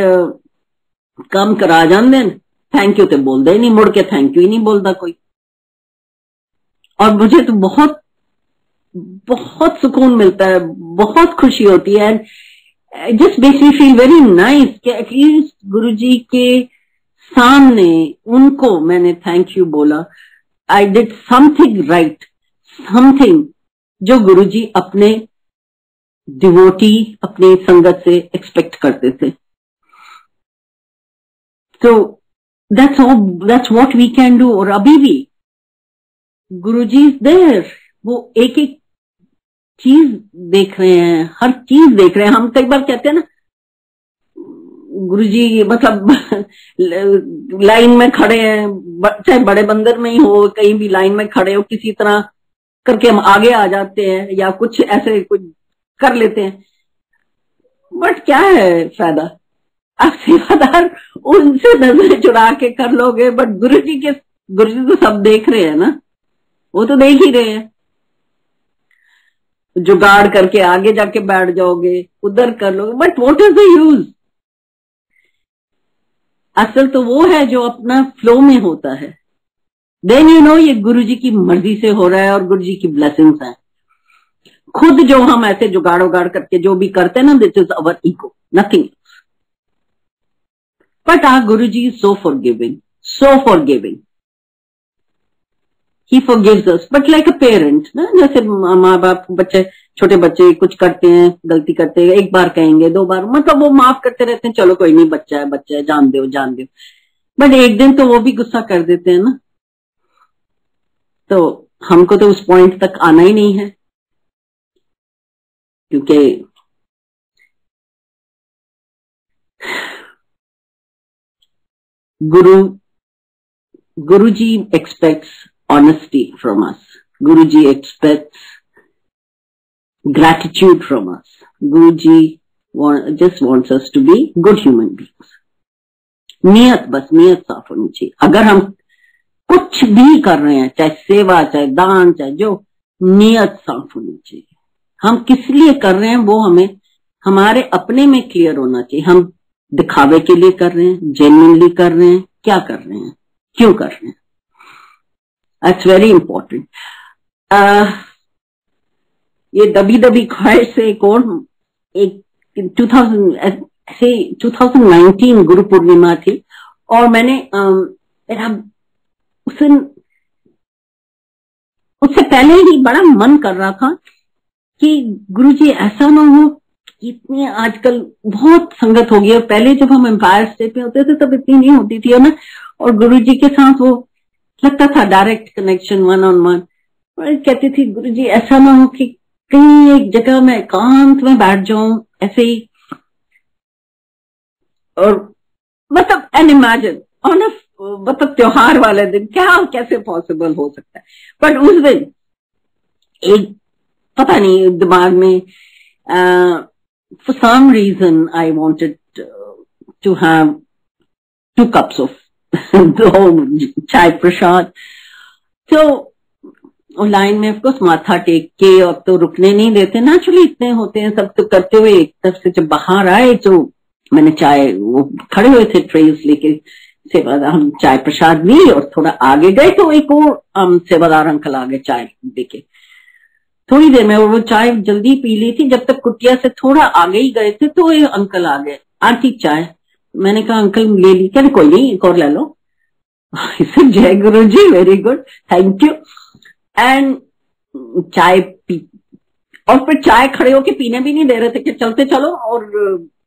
Speaker 1: काम करा जाते हैं, थैंक यू तो बोलते ही नहीं, मुड़ के थैंक यू ही नहीं बोलता कोई। और मुझे तो बहुत बहुत सुकून मिलता है, बहुत खुशी होती है, and just makes me feel very nice कि एटलीस्ट गुरुजी के सामने उनको मैंने थैंक यू बोला। I did something right, something जो गुरुजी अपने डिवोटी, अपने संगत से एक्सपेक्ट करते थे। तो that's what we can do. और अभी भी गुरुजी इज देयर, वो एक एक चीज देख रहे हैं, हर चीज देख रहे हैं। हम कई बार कहते हैं ना गुरुजी मतलब लाइन में खड़े हैं, चाहे बड़े बंदर में ही हो, कहीं भी लाइन में खड़े हो, किसी तरह करके हम आगे आ जाते हैं या कुछ ऐसे कुछ कर लेते हैं, बट क्या है फायदा? आप सेवादार उनसे नजर चुरा के कर लोगे, बट गुरुजी तो सब देख रहे हैं ना, वो तो देख ही रहे हैं। जुगाड़ करके आगे जाके बैठ जाओगे, उधर कर लोगे, but what is the use? असल तो वो है जो अपना फ्लो में होता है। देन यू नो ये गुरु जी की मर्जी से हो रहा है और गुरु जी की ब्लेसिंग्स हैं। खुद जो हम ऐसे जुगाड़ उगाड़ करके जो भी करते हैं ना, this is our ego, nothing. But our Guru ji is so forgiving, so forgiving. He forgives us, but like a parent ना, जैसे माँ बाप बच्चे, छोटे बच्चे कुछ करते हैं, गलती करते हैं, एक बार कहेंगे, दो बार, मतलब वो माफ करते रहते हैं, चलो कोई नहीं, बच्चा है, जान दो जान दो। बट एक दिन तो वो भी गुस्सा कर देते हैं ना, तो हमको तो उस पॉइंट तक आना ही नहीं है, क्योंकि गुरु जी aspects honesty from us, Guru ji aspects gratitude from us. Guruji just wants us to be good human beings. नियत, बस नियत साफ होनी चाहिए। अगर हम कुछ भी कर रहे हैं, चाहे सेवा, चाहे दान, चाहे जो, नियत साफ होनी चाहिए। हम किस लिए कर रहे हैं वो हमें हमारे अपने में क्लियर होना चाहिए। हम दिखावे के लिए कर रहे हैं, जेन्युइनली कर रहे हैं, क्या कर रहे हैं, क्यों कर रहे हैं, दैट्स वेरी इंपॉर्टेंट। ये दबी दबी ख्वाहिश से एक और, एक 2019 गुरु पूर्णिमा थी, और मैंने मेरा उससे पहले ही बड़ा मन कर रहा था कि गुरुजी ऐसा ना हो, इतनी आजकल बहुत संगत हो गई है। पहले जब हम एम्पायर स्टेट में होते थे तब इतनी नहीं होती थी, है ना, और गुरुजी के साथ वो लगता था direct connection, one on one. और कहती थी गुरुजी ऐसा ना हो कि कहीं एक जगह में एकांत में बैठ जाऊं ऐसे ही, और मतलब एन इमेजिन ऑन मतलब त्योहार वाले दिन क्या कैसे पॉसिबल हो सकता है। बट उस दिन एक पता नहीं दिमाग में for some reason I wanted to have 2 cups of chai prasad. तो लाइन में ऑफकोर्स माथा टेक के, अब तो रुकने नहीं देते, नेचुरली इतने होते हैं सब, तो करते हुए एक तरफ से जब बाहर आए तो मैंने चाय, वो खड़े हुए थे ट्रेस लेके, सेवादार, हम चाय प्रसाद ली और थोड़ा आगे गए तो एक और सेवादार अंकल आगे चाय देके, थोड़ी देर में वो चाय जल्दी पी ली थी, जब तक कुटिया से थोड़ा आगे ही गए थे तो ये अंकल आ गए, आंटी चाय। मैंने कहा अंकल ले ली, कहते कोई नहीं एक और ले लो। जय Guru ji, very good, thank you. And चाय पी, और फिर चाय खड़े होके पीने भी नहीं दे रहे थे कि चलते चलो और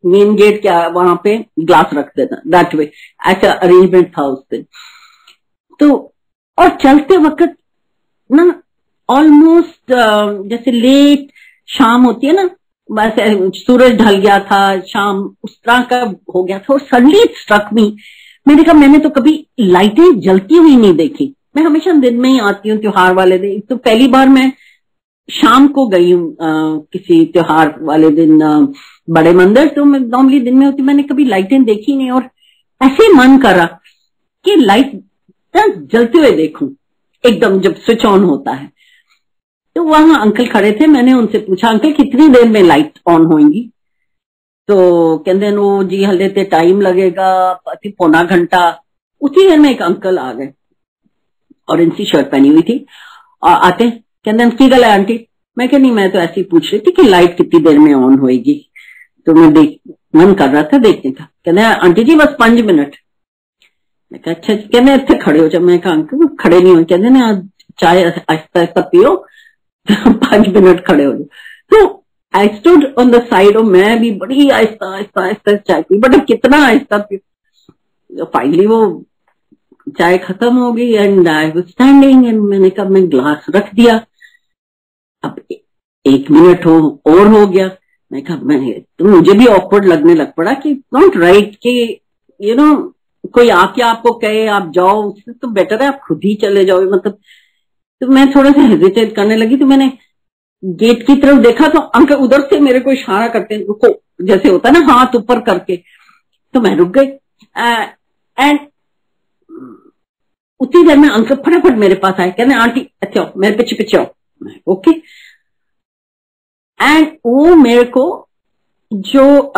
Speaker 1: मेन गेट क्या वहां पे ग्लास रख देना, दैट वे, ऐसा अरेंजमेंट था उस दिन। तो और चलते वक्त ना ऑलमोस्ट जैसे लेट शाम होती है ना, बस सूरज ढल गया था, शाम उस तरह का हो गया था, और सडनली इट स्ट्रक मी, मैंने कहा मैंने तो कभी लाइटें जलती हुई नहीं देखी। मैं हमेशा दिन में ही आती हूँ त्योहार वाले दिन, तो पहली बार मैं शाम को गई हूँ किसी त्योहार वाले दिन बड़े मंदिर, तो मैं नॉर्मली दिन में होती, मैंने कभी लाइटें देखी नहीं, और ऐसे मन करा कि लाइट जलते हुए देखूं एकदम जब स्विच ऑन होता है। तो वहां अंकल खड़े थे, मैंने उनसे पूछा अंकल कितनी देर में लाइट ऑन होंगी? तो कहते वो जी हले ते टाइम लगेगा, 1.25 घंटा। उसी देर में एक अंकल आ गए, ऑरेंज सी शर्ट पहनी हुई थी, और आते कहते की गल है आंटी? मैं कह नहीं, मैं तो ऐसी पूछ रही थी कि लाइट कितनी देर में ऑन होएगी, तो मैं मन कर रहा था देखने का। कहते आंटी जी बस 5 मिनट। मैं कहा अच्छा, कहते इतने खड़े हो जाओ। मैं कहा अंकल खड़े नहीं हो, कहते ना चाय आहिस्ता आहिस्ता पियो, 5 मिनट खड़े हो जाओ। तो I stood on the side, और मैं भी बड़ी आहिस्ता आहिस्ता आहिस्ता चाय पी, बट अब कितना आहिस्ता पी। फाइनली वो चाय खत्म हो गई and I was standing, and मैंने कहा मैं ग्लास रख दिया। अब 1 मिनट और हो गया। मैं कहा मैंने, तो मुझे भी ऑकवर्ड लगने लग पड़ा कि नॉट राइट कि यू नो कोई आके आपको कहे आप जाओ, उससे तो बेटर है आप खुद ही चले जाओ, मतलब। तो मैं थोड़ा सा हेजिटेट करने लगी, तो मैंने गेट की तरफ देखा तो अंकल उधर से मेरे को इशारा करते हैं रुको, जैसे होता है ना हाथ ऊपर करके, तो मैं रुक गई। एंड उतनी देर में अंकल फटाफट मेरे पास आए, कहने आंटी अच्छा मेरे पीछे पीछे आओ। ओके, एंड वो मेरे को जो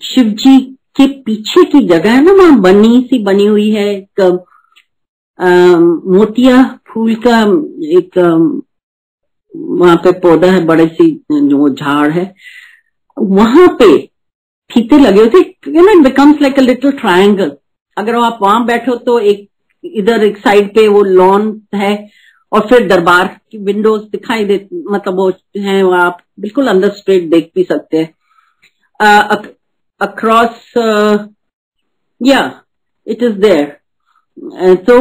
Speaker 1: शिव जी के पीछे की जगह है ना, वहां बनी सी बनी हुई है, एक मोतिया फूल का एक वहां पे पौधा है, बड़े सी जो झाड़ है, वहां पे फीते लगे होते, you know, it becomes like a little triangle. अगर आप वहां बैठो तो एक इधर एक साइड पे वो लॉन है और फिर दरबार की विंडोज दिखाई दे, मतलब वो है, वो आप बिल्कुल अंदर स्ट्रेट देख भी सकते हैं अक्रॉस, या इट इज देयर। तो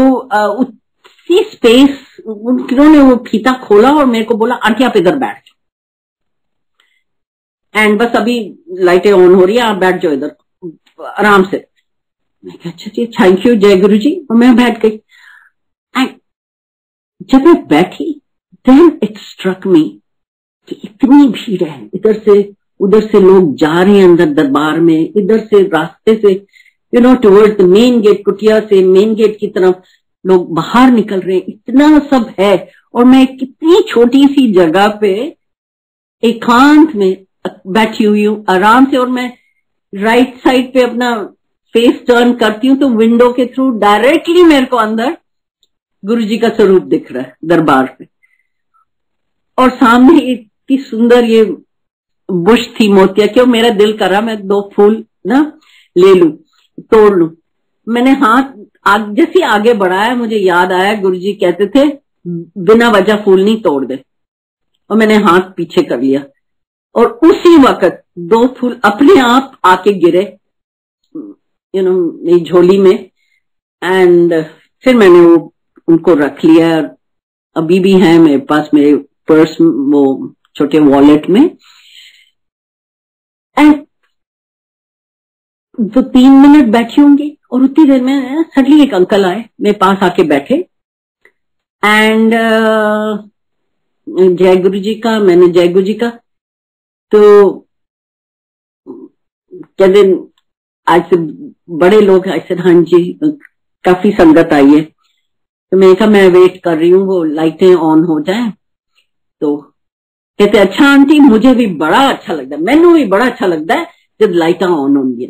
Speaker 1: उसी स्पेस उन्होंने वो फीता खोला और मेरे को बोला आंटी आप इधर बैठ जाओ, एंड बस अभी लाइटें ऑन हो रही है, आप बैठ जाओ इधर आराम से। मैं कहा अच्छा जी, थैंक यू, जय गुरु जी। और मैं बैठ गई, एंड जब मैं बैठी देन इट स्ट्रक मी कि इतनी भीड़ है, इधर से उधर से लोग जा रहे हैं अंदर दरबार में, इधर से रास्ते से you know towards the main gate, कुटिया से मेन गेट की तरफ लोग बाहर निकल रहे हैं, इतना सब है, और मैं कितनी छोटी सी जगह पे एकांत में बैठी हुई हूँ आराम से, और मैं राइट साइड पे अपना फेस टर्न करती हूँ तो विंडो के थ्रू डायरेक्टली मेरे को अंदर गुरुजी का स्वरूप दिख रहा है दरबार पे, और सामने इतनी सुंदर ये बुश थी मोतिया की, और मेरा दिल करा मैं 2 फूल ना ले लूं, तोड़ लूं। मैंने हाथ जैसे आगे बढ़ाया, मुझे याद आया गुरुजी कहते थे बिना वजह फूल नहीं तोड़ दे, और मैंने हाथ पीछे कर लिया, और उसी वक्त 2 फूल अपने आप आके गिरे यू नो मेरी झोली में, एंड फिर मैंने वो उनको रख लिया, अभी भी है मेरे पास, मेरे पर्स, वो छोटे वॉलेट में। एंड तो 3 मिनट बैठी होंगी, और उतनी देर में सडनली एक अंकल आए मेरे पास आके बैठे, एंड जय गुरु जी का, मैंने जय गुरु जी का, तो कहते आज से बड़े लोग ऐसे, हाँ जी काफी संगत आई है, तो मैंने कहा मैं वेट कर रही हूँ वो लाइटें ऑन हो जाएं। तो कहते अच्छा आंटी, मुझे भी बड़ा अच्छा लगता है, मैनू भी बड़ा अच्छा लगता है जब लाइटें ऑन होंगी,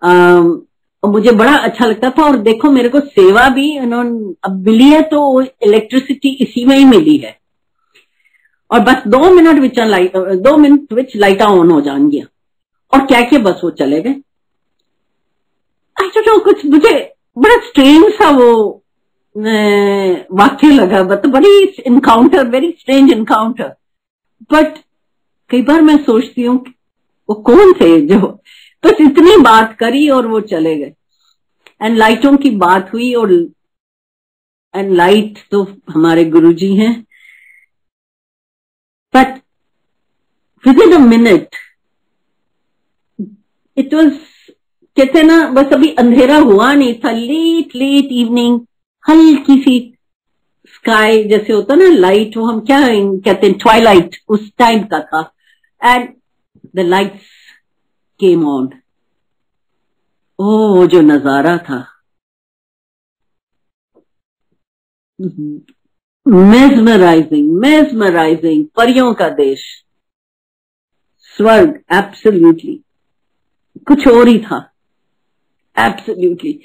Speaker 1: और मुझे बड़ा अच्छा लगता था, और देखो मेरे को सेवा भी उन्होंने अब मिली है, तो इलेक्ट्रिसिटी इसी में ही मिली है, और बस 2 मिनट विच लाइटा ऑन हो जाएंगी, और क्या क्या बस वो चले गए। तो कुछ मुझे बड़ा स्ट्रेंज सा वो वाक्य लगा, बट बड़ी encounter, very strange encounter. But कई बार मैं सोचती हूँ वो कौन थे जो बस इतनी बात करी और वो चले गए, एंड लाइटों की बात हुई, और एंड लाइट तो हमारे गुरुजी हैं, but with in a minute it was, कहते ना बस अभी अंधेरा हुआ नहीं था, लेट इवनिंग, हल्की सी स्काई जैसे होता ना लाइट, वो हम क्या कहते हैं ट्वाइलाइट, उस टाइम का था, and the lights came on. ओ जो नजारा था, मेस्मराइजिंग, परियों का देश, स्वर्ग, एब्सोल्युटली कुछ और ही था, एब्सोल्युटली।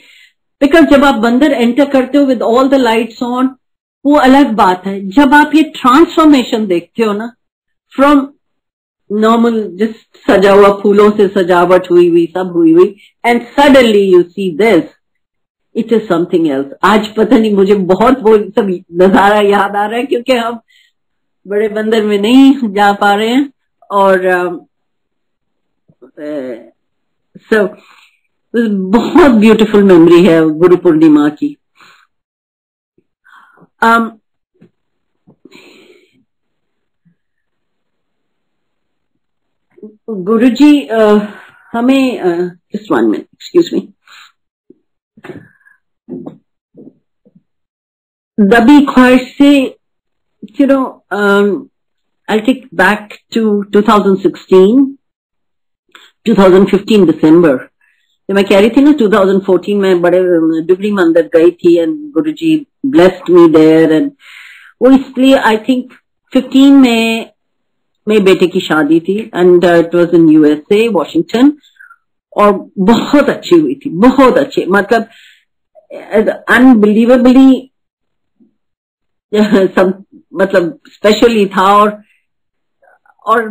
Speaker 1: बिकॉज जब आप मंदिर एंटर करते हो with all the lights on, वो अलग बात है। जब आप ये ट्रांसफॉर्मेशन देखते हो ना, फ्रॉम नॉर्मल जिस सजा हुआ, फूलों से सजावट हुई सब हुई, and suddenly you see this, it is something else. आज पता नहीं मुझे बहुत वो सब नजारा याद आ रहा है, क्योंकि हम बड़े मंदिर में नहीं जा पा रहे हैं, और बहुत ब्यूटीफुल मेमोरी है गुरु पूर्णिमा की। गुरुजी हमें जस्ट 1 मिनट, एक्सक्यूज मी, दबी ख्वाहिश से, you know, I take back to 2015 December, जब मैं कह रही थी ना 2014 में बड़े डुगरी मंदिर गई थी, and Guruji blessed me there, and वो इसलिए आई थिंक 15 में मेरे बेटे की शादी थी and it was in USA Washington, और बहुत अच्छी हुई थी, बहुत अच्छी, मतलब अनबिलीवेबली सब, मतलब स्पेशली था। और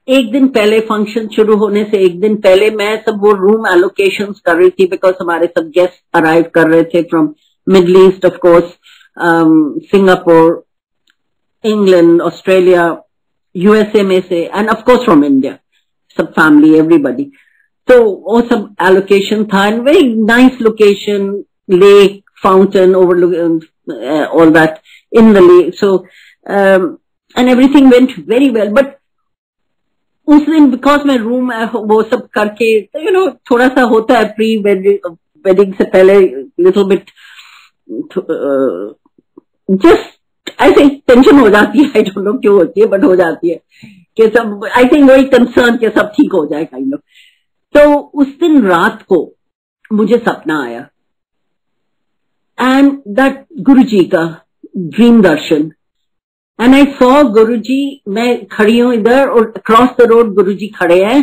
Speaker 1: एक दिन पहले, फंक्शन शुरू होने से एक दिन पहले मैं सब वो रूम एलोकेशंस कर रही थी, बिकॉज हमारे सब गेस्ट अराइव कर रहे थे from middle east, of course, Singapore, England, Australia, USA में से, end of course from India, सब फैमिली, एवरीबडी। तो वो सब एलोकेशन था, and very nice location, lake, fountain over all that in the lake, so and everything went very well. But उस दिन because मैं रूम वो सब करके, यू नो, थोड़ा सा होता है प्री वेडिंग से पहले लिटिल बिट जस्ट ऐसे टेंशन हो जाती है, आई डोंट नो क्यों होती है, बट हो जाती है कि सब, आई थिंक वही कंसर्न के सब ठीक हो जाए काइंड ऑफ। तो उस दिन रात को मुझे सपना आया, एंड दैट गुरुजी का ड्रीम दर्शन, एंड आई सॉ गुरुजी, मैं खड़ी हूं इधर और अक्रॉस द रोड गुरुजी खड़े हैं,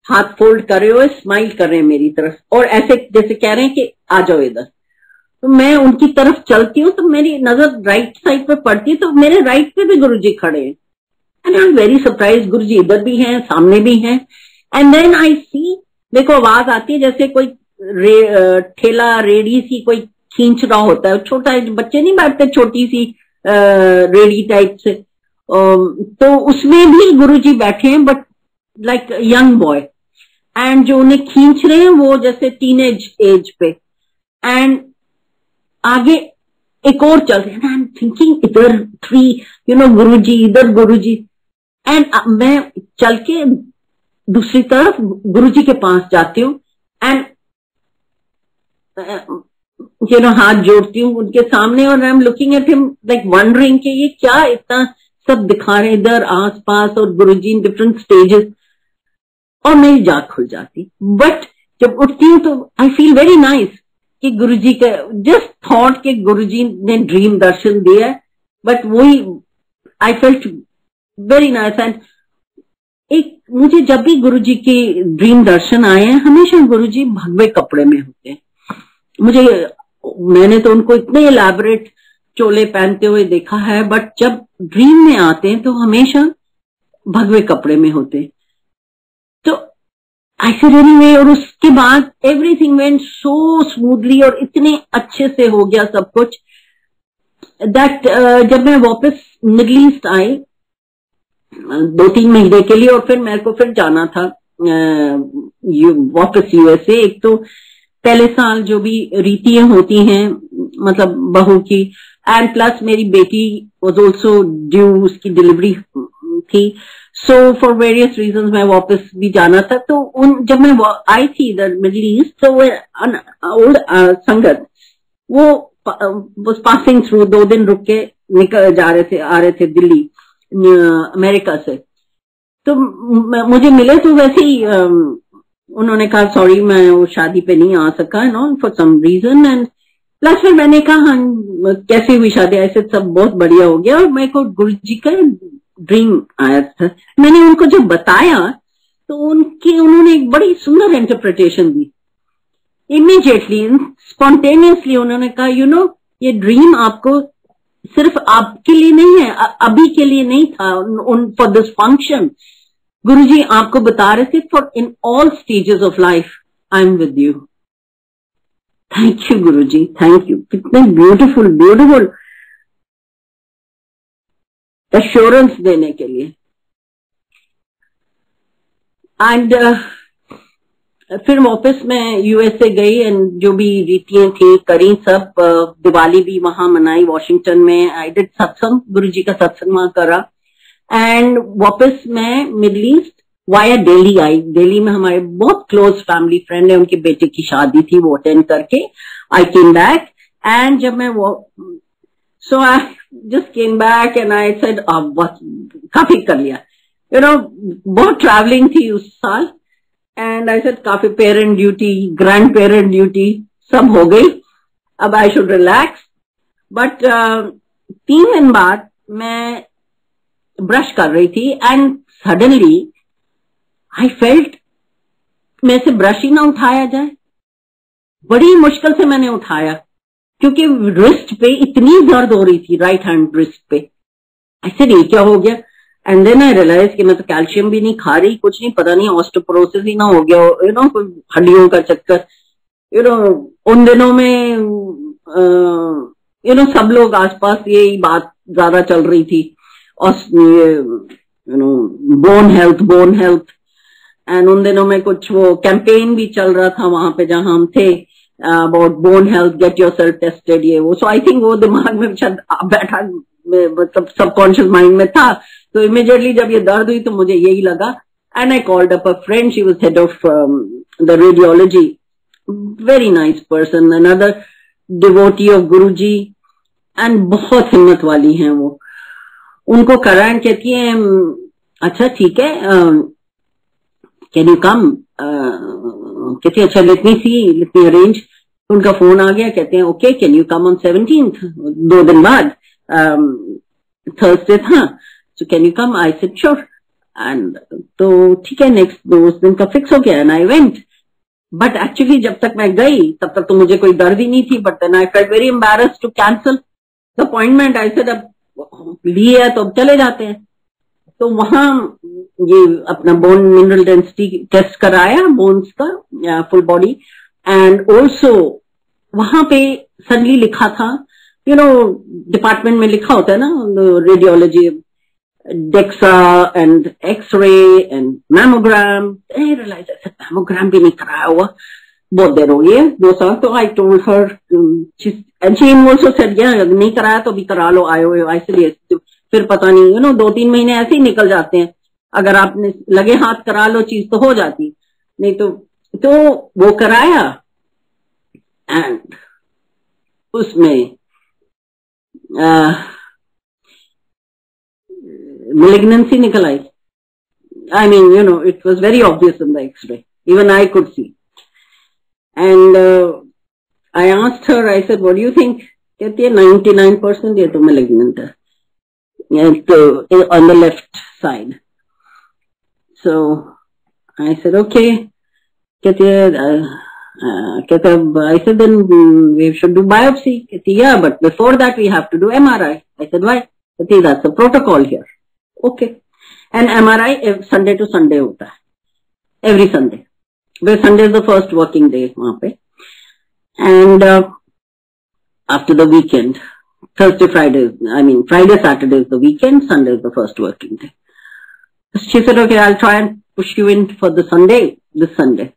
Speaker 1: हाथ फोल्ड करे हुए, स्माइल कर रहे हैं मेरी तरफ, और ऐसे जैसे कह रहे हैं कि आ जाओ इधर। तो मैं उनकी तरफ चलती हूँ, तो मेरी नजर राइट साइड पे पड़ती है, तो मेरे राइट पे भी गुरुजी खड़े हैं, and I am very surprise, Guruji इधर भी हैं, सामने भी हैं। एंड देन आई सी, देखो आवाज आती है जैसे कोई ठेला रेडी सी कोई खींच रहा होता है, छोटा बच्चे नहीं बैठते, छोटी सी रेडी टाइप से, तो उसमें भी गुरुजी बैठे हैं, but like young boy, and जो उन्हें खींच रहे हैं वो जैसे टीनेज एज पे, एंड आगे एक और चल रहे हैं। आई एम थिंकिंग इधर 3, यू नो, गुरुजी इधर, गुरुजी, एंड मैं चल के दूसरी तरफ गुरुजी के पास जाती हूँ, एंड यू नो हाथ जोड़ती हूँ उनके सामने, और I am looking at him like wondering कि ये क्या इतना सब दिखा रहे इधर आस पास, और गुरुजी इन डिफरेंट स्टेजेस, और मेरी जाग खुल जाती। बट जब उठती हूँ तो आई फील वेरी नाइस कि गुरुजी का जस्ट थॉट के गुरुजी ने ड्रीम दर्शन दिया, बट वही आई फेल्ट वेरी नाइस। एंड एक मुझे जब भी गुरुजी के ड्रीम दर्शन आए हैं, हमेशा गुरुजी भगवे कपड़े में होते हैं। मैंने तो उनको इतने इलैबोरेट चोले पहनते हुए देखा है, बट जब ड्रीम में आते हैं तो हमेशा भगवे कपड़े में होते हैं। तो आई सेड एनीवे, और उसके बाद एवरीथिंग वेंट सो स्मूथली, और इतने अच्छे से हो गया सब कुछ, दैट जब मैं वापस मिडल ईस्ट आई 2-3 महीने के लिए, और फिर मेरे को फिर जाना था वापस यूएसए। एक तो पहले साल जो भी रीतियां होती हैं, मतलब बहू की, एंड प्लस मेरी बेटी वाज आल्सो ड्यू, उसकी डिलीवरी थी, सो फॉर वेरियस रीजंस मैं वापस भी जाना था। तो जब मैं आई थी इधर मिडिल ईस्ट, तो वो ओल्ड संगत वो पासिंग थ्रू 2 दिन रुक के निकल जा रहे थे, आ रहे थे दिल्ली अमेरिका से। तो मुझे मिले, तो वैसे ही उन्होंने कहा सॉरी मैं वो शादी पे नहीं आ सका, no, for some reason, and plus फिर मैंने कहा हाँ कैसे हुई शादी, ऐसे सब बहुत बढ़िया हो गया। और मेरे को गुरुजी का ड्रीम आया था, मैंने उनको जब बताया तो उन्होंने एक बड़ी सुंदर इंटरप्रिटेशन दी। इमीडिएटली, स्पॉन्टेनियसली उन्होंने कहा, यू नो, ये ड्रीम आपको सिर्फ आपके लिए नहीं है, अभी के लिए नहीं था, फॉर दिस फंक्शन गुरुजी आपको बता रहे थे, for in all stages of life I am with you. Thank you Guruji, thank you. कितने ब्यूटीफुल ब्यूटीफुल एश्योरेंस देने के लिए। एंड फिर वापस मैं यूएसए गई, एंड जो भी रीतियां थी करी सब, दिवाली भी वहां मनाई वॉशिंगटन में। आई डिड सत्संग, गुरुजी का सत्संग वहां करा, एंड वापस मैं मिडल ईस्ट वाया दिल्ली आई। दिल्ली में हमारे बहुत क्लोज फैमिली फ्रेंड है, उनके बेटे की शादी थी, वो अटेंड करके आई केम बैक। एंड जब मैं so I just came back and I said बस काफी कर लिया, यू नो, बहुत ट्रैवलिंग थी उस साल, एंड आई सेड काफी parent duty, grand parent duty सब हो गई, अब आई शुड रिलैक्स। बट 3 दिन बाद मैं ब्रश कर रही थी, एंड suddenly I felt मैं से ब्रश ही ना उठाया जाए। बड़ी मुश्किल से मैंने उठाया क्योंकि रिस्ट पे इतनी दर्द हो रही थी, राइट हैंड रिस्ट पे। ऐसे ये क्या हो गया? एंड देन आई रियलाइज कि मैं तो कैल्शियम भी नहीं खा रही, कुछ नहीं, पता नहीं ऑस्टियोपोरोसिस ही ना हो गया, यू नो, हड्डियों का चक्कर। यू नो उन दिनों में यू नो सब लोग आसपास यही बात ज्यादा चल रही थी, you know bone health. And उन दिनों में कुछ वो कैंपेन भी चल रहा था वहां पे जहां हम थे, about bone health, get yourself tested, ये वो। सो आई थिंक वो दिमाग में शायद बैठा, मतलब सबकॉन्शियस माइंड में था। तो इमीडिएटली जब ये दर्द हुई तो मुझे यही लगा, and I called up a friend, she was head of the radiology, very nice person, another devotee of Guruji, and बहुत हिम्मत वाली हैं वो। उनको करान कहती है, अच्छा ठीक है, कैन यू कम, कहती है अच्छा लेट मी अरेंज। उनका फोन आ गया, कहते हैं okay can you come on 17th, 2 दिन बाद, थर्सडे था, so can you come, I said sure. And तो ठीक है, नेक्स्ट उस दिन का फिक्स हो गया and I went. But actually जब तक मैं गई तब तक तो मुझे कोई दर्द ही नहीं थी, but then I felt very embarrassed to cancel the appointment. I said अब लिए है तो अब चले जाते हैं। तो वहां ये अपना बोन मिनरल डेंसिटी टेस्ट कराया, बोन्स का, फुल बॉडी, एंड ऑल्सो वहां पे सडनली लिखा था, यू नो डिपार्टमेंट में लिखा होता है ना radiology, DEXA and x-ray and mammogram. Realise ऐसा मैमोग्राम भी नहीं कराया हुआ, बहुत देर हो गई है, 2 साल। तो I told her, and she also said नहीं कराया तो भी करा लो, आए हुए इसलिए फिर पता नहीं, यू नो 2-3 महीने ऐसे ही निकल जाते हैं, अगर आपने लगे हाथ करा लो चीज तो हो जाती, नहीं तो वो कराया एंड उसमें malignancy निकल आई। I mean, you know, it was very obvious in the X-ray. Even I could see. And I asked her, I said, what do you think? कहती है 99% ये तो malignant है, on the left side. So I said, okay. कहती है, I said, then we should do biopsy. कहती है, yeah, but before that we have to do MRI. I said, why? कहती है, that's the protocol here. Okay. And MRI Sunday to Sunday होता है, every Sunday. Where Sunday is the first working day वहां पे. And after the weekend, Thursday, Friday, Friday, Saturday is the weekend, Sunday is the first working day. She said, okay, I'll try and push you in for the Sunday, this Sunday.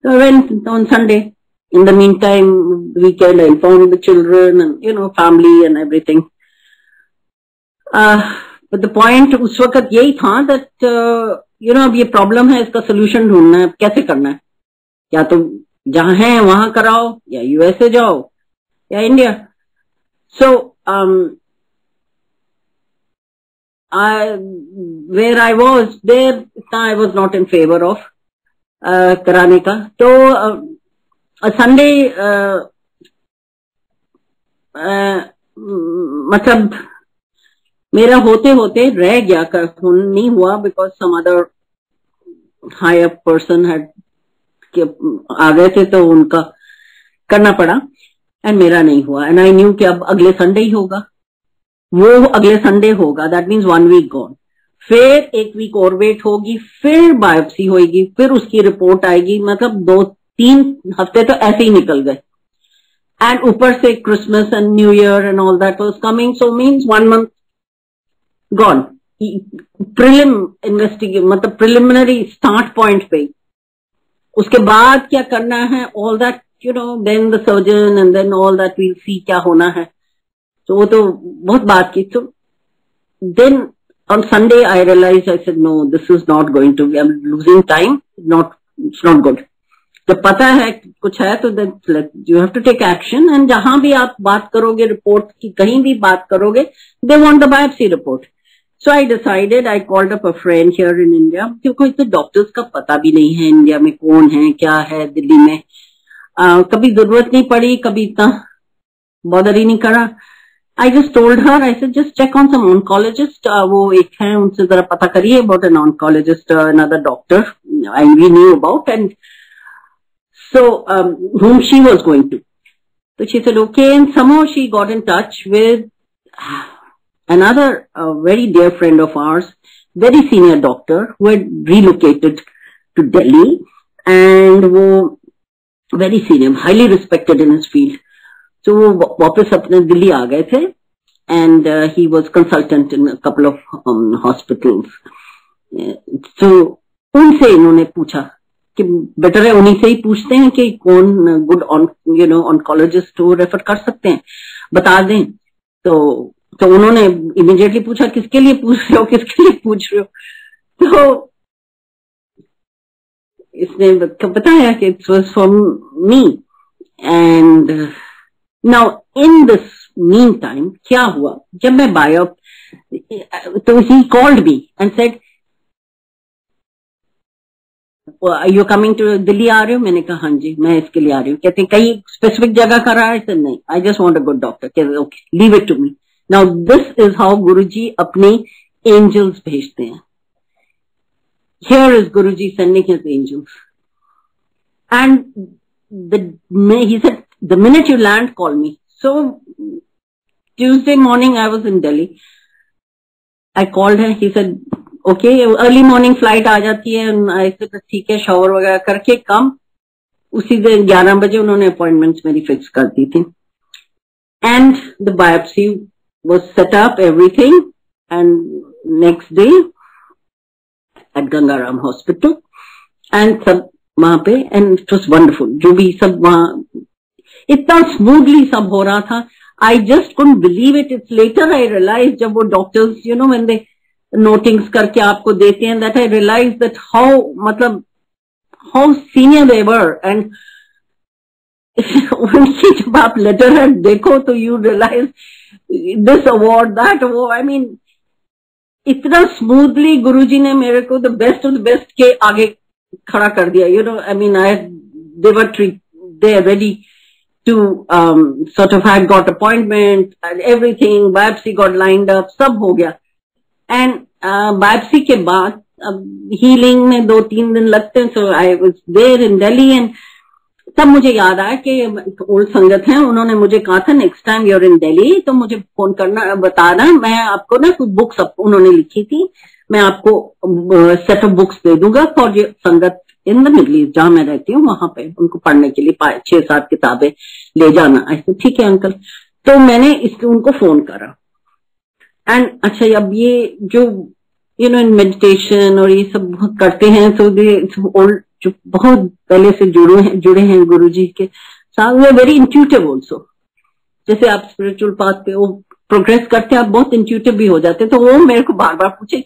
Speaker 1: So I went on Sunday. In the meantime, weekend, I informed the children and, you know, family and everything. But the point उस वक्त यही था that, you know, अब ये problem है, इसका solution ढूंढना है, कैसे करना है, या तो जहां है वहां कराओ, या यूएसए जाओ, या India. So where I was there, I was not in favor of कराने का। तो संडे मतलब मेरा होते होते रह गया, नहीं हुआ, because some other higher person आ गए थे तो उनका करना पड़ा, एंड मेरा नहीं हुआ। एंड आई न्यू कि अब अगले संडे ही होगा, वो अगले संडे होगा, दैट मीन्स 1 वीक गॉन। फिर 1 वीक और वेट होगी, फिर बायोप्सी होगी, फिर उसकी रिपोर्ट आएगी, मतलब 2-3 हफ्ते तो ऐसे ही निकल गए। एंड ऊपर से Christmas and new year and all that was coming, so means 1 month gone. Prelim investigate, मतलब प्रिलिमिनरी स्टार्ट पॉइंट पे, उसके बाद क्या करना है, all that, you know, then the surgeon and then all that will see क्या होना है। तो वो तो बहुत बात की। तो then on Sunday I realized, I said, no, this is not going to be, I'm losing time, it's not good. जब पता है कुछ है तो then you have to take action, and जहां भी आप बात करोगे रिपोर्ट की, कहीं भी बात करोगे, they want the biopsy report. So I decided, I called up a friend here in India, क्योंकि तो डॉक्टर्स का पता भी नहीं है इंडिया में कौन है क्या है। दिल्ली में कभी जरूरत नहीं पड़ी, कभी इतना बॉदर ही नहीं करा। I just told her, I said, just check on some oncologist. वो एक है, उनसे जरा पता करिए about an oncologist, another doctor we knew about, and so whom she was going to. So she said, okay, and somehow she got in touch with another very dear friend of ours, very senior doctor who had relocated to Delhi, and वो very senior, highly respected in his field. So वो वापस अपने दिल्ली आ गए थे, and he was consultant in a couple of hospitals. So उनसे इन्होंने पूछा कि बेटर है उन्हीं से ही पूछते हैं कि कौन गुड ऑन्कोलॉजिस्ट वो रेफर कर सकते हैं, बता दें. तो उन्होंने इमीडिएटली पूछा, किसके लिए पूछ रहे हो, किसके लिए पूछ रहे हो. तो इसने बताया कि it was for me. And now in this mean time क्या हुआ, जब मैं बायोप, तो he called me and said, you coming to Delhi, आ रहे हो? मैंने कहा हाँ जी, मैं इसके लिए आ रही हूँ. कहते कई स्पेसिफिक जगह का रहा है? नहीं, I just want a good doctor. कहते okay, leave it to me. Now this is how Guruji अपने एंजल्स भेजते हैं. Here is Guruji sending his angels. And he said, the minute you land, call me. So Tuesday morning I was in Delhi. I called her. He said, okay, early morning flight आ जाती है. I said, ठीक है, shower वगैरह करके कम. उसी दिन 11 बजे उन्होंने अपॉइंटमेंट्स मेरी फिक्स कर दी थी. And the biopsy was set up, everything. And next day at Gangaram Hospital. And सब वहां पे, and it was wonderful. जो भी सब वहां इतना स्मूथली सब हो रहा था. I just couldn't believe it. It's later I realized, जब वो डॉक्टर्स when they नोटिंग्स करके आपको देते हैं, that I realized that मतलब how senior they were. And उनकी जब आप लेटर हेड देखो तो you realize this award, that award. I mean, इतना स्मूथली गुरुजी ने मेरे को the best of the best के आगे खड़ा कर दिया. I mean, they are ready to sort of had got appointment and everything, biopsy got lined up, सब हो गया. एंड बायोप्सी के बाद अब हीलिंग में 2-3 दिन लगते हैं. So I was there in Delhi. And तब मुझे याद आया कि ओल्ड संगत है, उन्होंने मुझे कहा था next time you're in Delhi तो मुझे फोन करना, बताना, मैं आपको ना कुछ बुक्स उन्होंने लिखी थी, मैं आपको सेट ऑफ बुक्स दे दूंगा फॉर संगत इन द मिडल ईस्ट जहां मैं रहती हूँ, वहां पे उनको पढ़ने के लिए 6-7 किताबें ले जाना. ऐसे ठीक है अंकल. तो मैंने इसको उनको फोन करा. एंड अच्छा, अब ये जो इन मेडिटेशन और ये सब करते हैं, तो ओल्ड जो बहुत पहले से जुड़े हैं गुरुजी के साथ, वे वेरी इंट्यूटिव ऑल्सो. जैसे आप स्पिरिचुअल पाथ पे वो प्रोग्रेस करते हैं, आप बहुत इंट्यूटिव भी हो जाते हैं. तो वो मेरे को बार बार पूछे,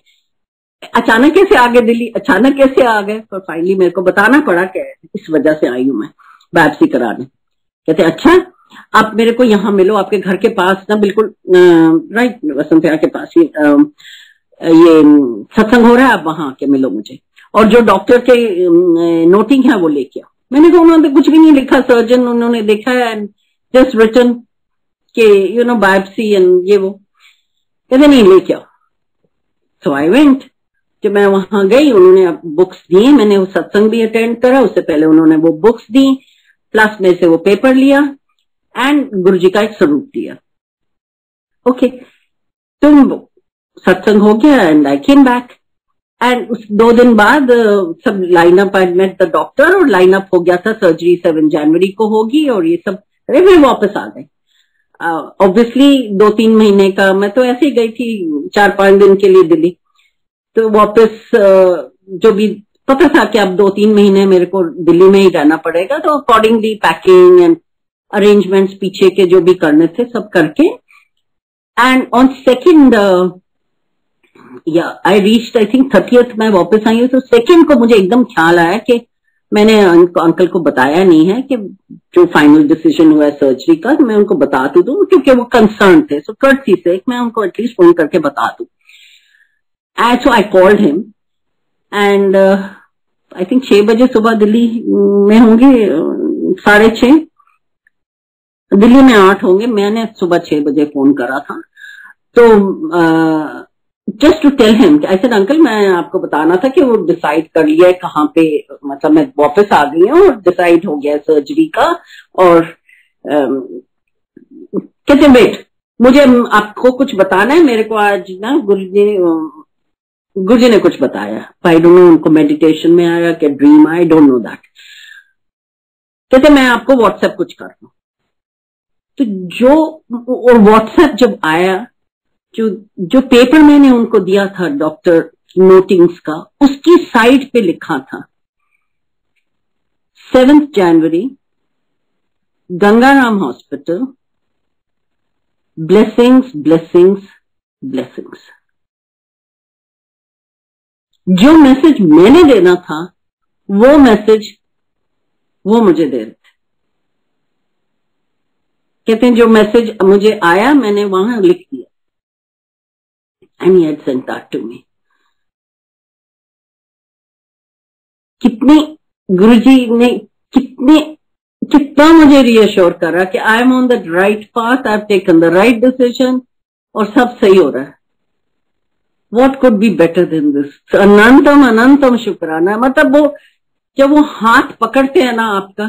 Speaker 1: अचानक कैसे आ गए दिल्ली, अचानक कैसे आ गए. पर फाइनली मेरे को बताना पड़ा कि इस वजह से आई हूं मैं बायोप्सी कराने. कहते अच्छा, आप मेरे को यहाँ मिलो, आपके घर के पास ना, बिल्कुल राइट वसंत के पास ये सत्संग हो रहा है, आप वहां आके मिलो मुझे, और जो डॉक्टर के नोटिंग है वो लेके आओ. मैंने कहा उन्होंने कुछ भी नहीं लिखा, सर्जन उन्होंने देखा है एंड जस्ट रिटन के बायोप्सी एंड ये वो. कहते नहीं, लेके आओ. सो आई वेंट. जब मैं वहां गई, उन्होंने बुक्स दी, मैंने वो सत्संग भी अटेंड करा, उससे पहले उन्होंने वो बुक्स दी, प्लस में से वो पेपर लिया एंड गुरुजी का एक स्वरूप दिया. ओके, तुम सत्संग हो गया and I came back. And उस 2 दिन बाद सब line up, I met the doctor और लाइन अप हो गया था, सर्जरी 7 जनवरी को होगी और ये सब. अरे फिर वापस आ गए. ऑब्वियसली 2-3 महीने का, मैं तो ऐसे ही गई थी 4-5 दिन के लिए दिल्ली. तो वापस जो भी पता था कि अब 2-3 महीने मेरे को दिल्ली में ही रहना पड़ेगा, तो अकॉर्डिंगली पैकिंग एंड अरेंजमेंट्स पीछे के जो भी करने थे सब करके. And on 2nd I reached, I think 30th मैं वापस आई हूँ. तो 2nd को मुझे एकदम ख्याल आया कि मैंने अंकल को बताया नहीं है कि जो फाइनल डिसीजन हुआ है सर्जरी का, मैं उनको बता दूं क्योंकि वो कंसर्न थे. सो कर्टसी से मैं उनको एटलीस्ट फोन करके बता दूं. And so I called him and I think 6 बजे सुबह दिल्ली में होंगे, 6:30. दिल्ली में 8 होंगे, मैंने सुबह 6 बजे फोन करा था। तो just to tell him, I said uncle मैं आपको बताना था कि वो डिसाइड कर लिया है कहाँ पे, मतलब मैं वापस आ गई हूँ और डिसाइड हो गया सर्जरी का। और कहते वेट, मुझे आपको कुछ बताना है, मेरे को आज ना गुरुजी ने कुछ बताया, आई डोंट नो उनको मेडिटेशन में आया क्या dream, I don't know that. कहते मैं आपको व्हाट्सएप कुछ कर दूं। तो जो और व्हाट्सएप जब आया, जो पेपर मैंने उनको दिया था डॉक्टर नोटिंग्स का, उसकी साइड पे लिखा था 7 जनवरी Gangaram hospital, blessings blessings blessings. जो मैसेज मैंने देना था वो मैसेज वो मुझे दे रहे थे। कहते हैं जो मैसेज मुझे आया मैंने वहां लिख दिया, and he had sent that to me। कितने गुरुजी ने कितना मुझे रियश्योर करा कि I am on the right path, I have taken the right decision और सब सही हो रहा है। What could be better than this. अनंतम अनंतम शुक्राना। मतलब वो जब वो हाथ पकड़ते हैं ना आपका,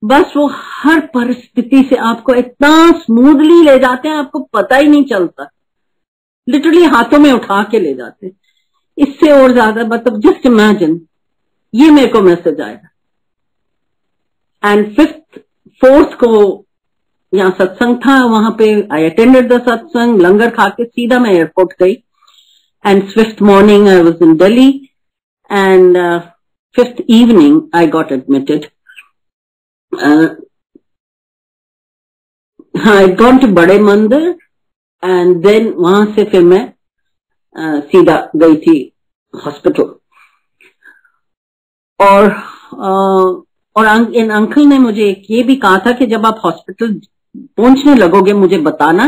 Speaker 1: बस वो हर परिस्थिति से आपको इतना स्मूथली ले जाते हैं, आपको पता ही नहीं चलता, लिटरली हाथों में उठा के ले जाते हैं। इससे और ज्यादा मतलब जस्ट इमेजिन, ये मेरे को मैसेज आएगा। एंड 5th 4th को यहाँ सत्संग था, वहां पे आई अटेंडेड द सत्संग, लंगर खा के सीधा मैं एयरपोर्ट गई। And 5th morning I was in Delhi and 5th evening I got admitted. I got to बड़े मंदिर एंड देन वहां से फिर मैं सीधा गई थी हॉस्पिटल। और इन अंकल ने मुझे ये भी कहा था कि जब आप हॉस्पिटल पहुंचने लगोगे मुझे बताना,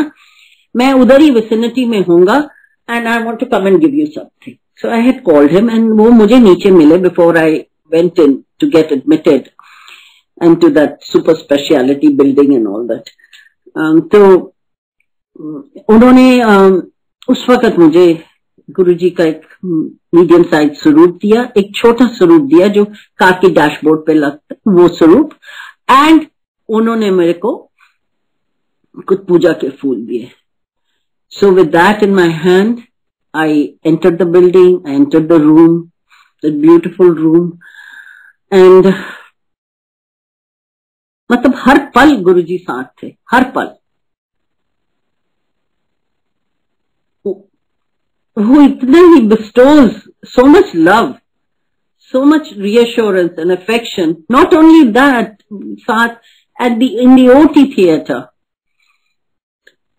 Speaker 1: मैं उधर ही विसिनिटी में होऊंगा and I want to come and give you something. So I had called him and वो मुझे नीचे मिले before I went in to get admitted and to that super speciality building and all that. तो उन्होंने उस वक्त मुझे गुरुजी का एक मीडियम साइज स्वरूप दिया, एक छोटा स्वरूप दिया जो कार के डैशबोर्ड पे लगता है, वो स्वरूप। एंड उन्होंने मेरे को कुछ पूजा के फूल दिए। So with that in my hand I entered the building, I entered the room, the beautiful room. And मतलब हर पल गुरुजी साथ थे, हर पल। who इतना ही bestows so much love, so much reassurance and affection. Not only that, साथ in the OT theater,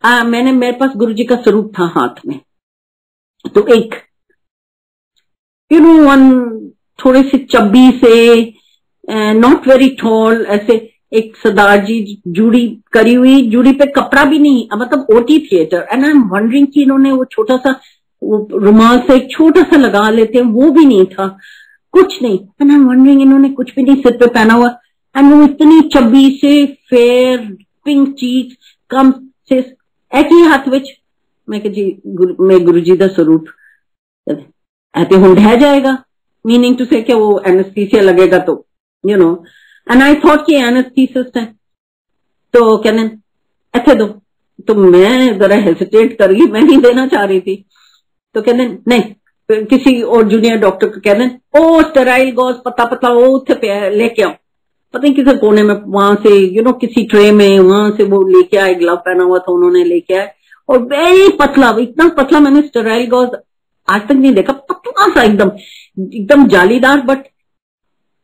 Speaker 1: मेरे पास गुरुजी का स्वरूप था हाथ में। तो एक थोड़े से चब्बी से, नॉट वेरी टॉल, ऐसे एक सरदार जी, जूड़ी करी हुई, जूड़ी पे कपड़ा भी नहीं, मतलब OT theatre. And I am wondering कि इन्होंने वो छोटा सा वो रुमाल से एक छोटा सा लगा लेते हैं, वो भी नहीं था, कुछ नहीं। एंड आई एम वंडरिंग इन्होंने कुछ भी नहीं सिर पे पहना हुआ। एंड वो इतनी चब्बी से, फेयर, पिंक चीज, कम से एक ही हाथ विच मैं जी मैं गुरुजी दा स्वरूप ऐसे हुण ढह जाएगा, मीनिंग टू से कि वो एनेस्थीसिया लगेगा तो नो। एंड आई थॉट कि एनेस्थीसिस्ट है, तो कहने ऐसे दो। तो मैं जरा हेसिटेट कर गई, मैं नहीं देना चाह रही थी। तो कहते नहीं, किसी और जूनियर डॉक्टर को कहते ओ स्टेराइल गॉज पता वो उठे पे लेके आओ, पता नहीं किसी कोने में, वहां से किसी ट्रे में वहां से वो लेके आए, ग्लव पहना हुआ था उन्होंने, लेके आए। और वेरी पतला, इतना पतला मैंने स्टेराइल गॉज आज तक नहीं देखा, पतला सा एकदम जालीदार। बट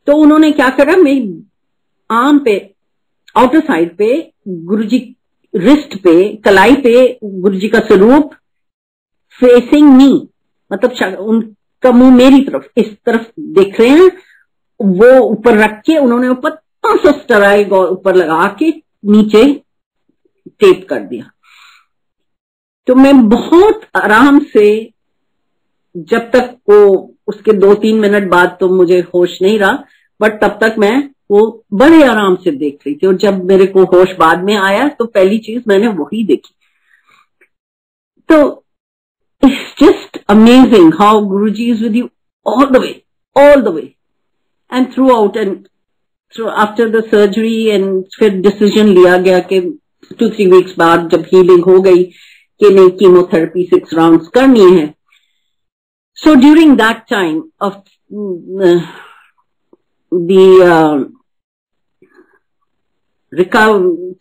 Speaker 1: तो उन्होंने क्या करा, मेरी आर्म पे, आउटर साइड पे गुरुजी, रिस्ट पे, कलाई पे गुरुजी का स्वरूप फेसिंग मी, मतलब उनका मुंह मेरी तरफ, इस तरफ देख रहे हैं, वो ऊपर रख के उन्होंने ऊपर स्टेराइल ऊपर लगा के नीचे टेप कर दिया। तो मैं बहुत आराम से, जब तक वो उसके 2-3 मिनट बाद तो मुझे होश नहीं रहा, बट तब तक मैं वो बड़े आराम से देख रही थी, और जब मेरे को होश बाद में आया तो पहली चीज मैंने वही देखी। तो it's just amazing how Guruji is with you all the way and throughout, and after the surgery and फिर डिसीजन लिया गया कि 2-3 वीक्स बाद जब हीलिंग हो गई कि नहीं, कीमोथेरेपी 6 राउंड्स करनी है। So during that time of the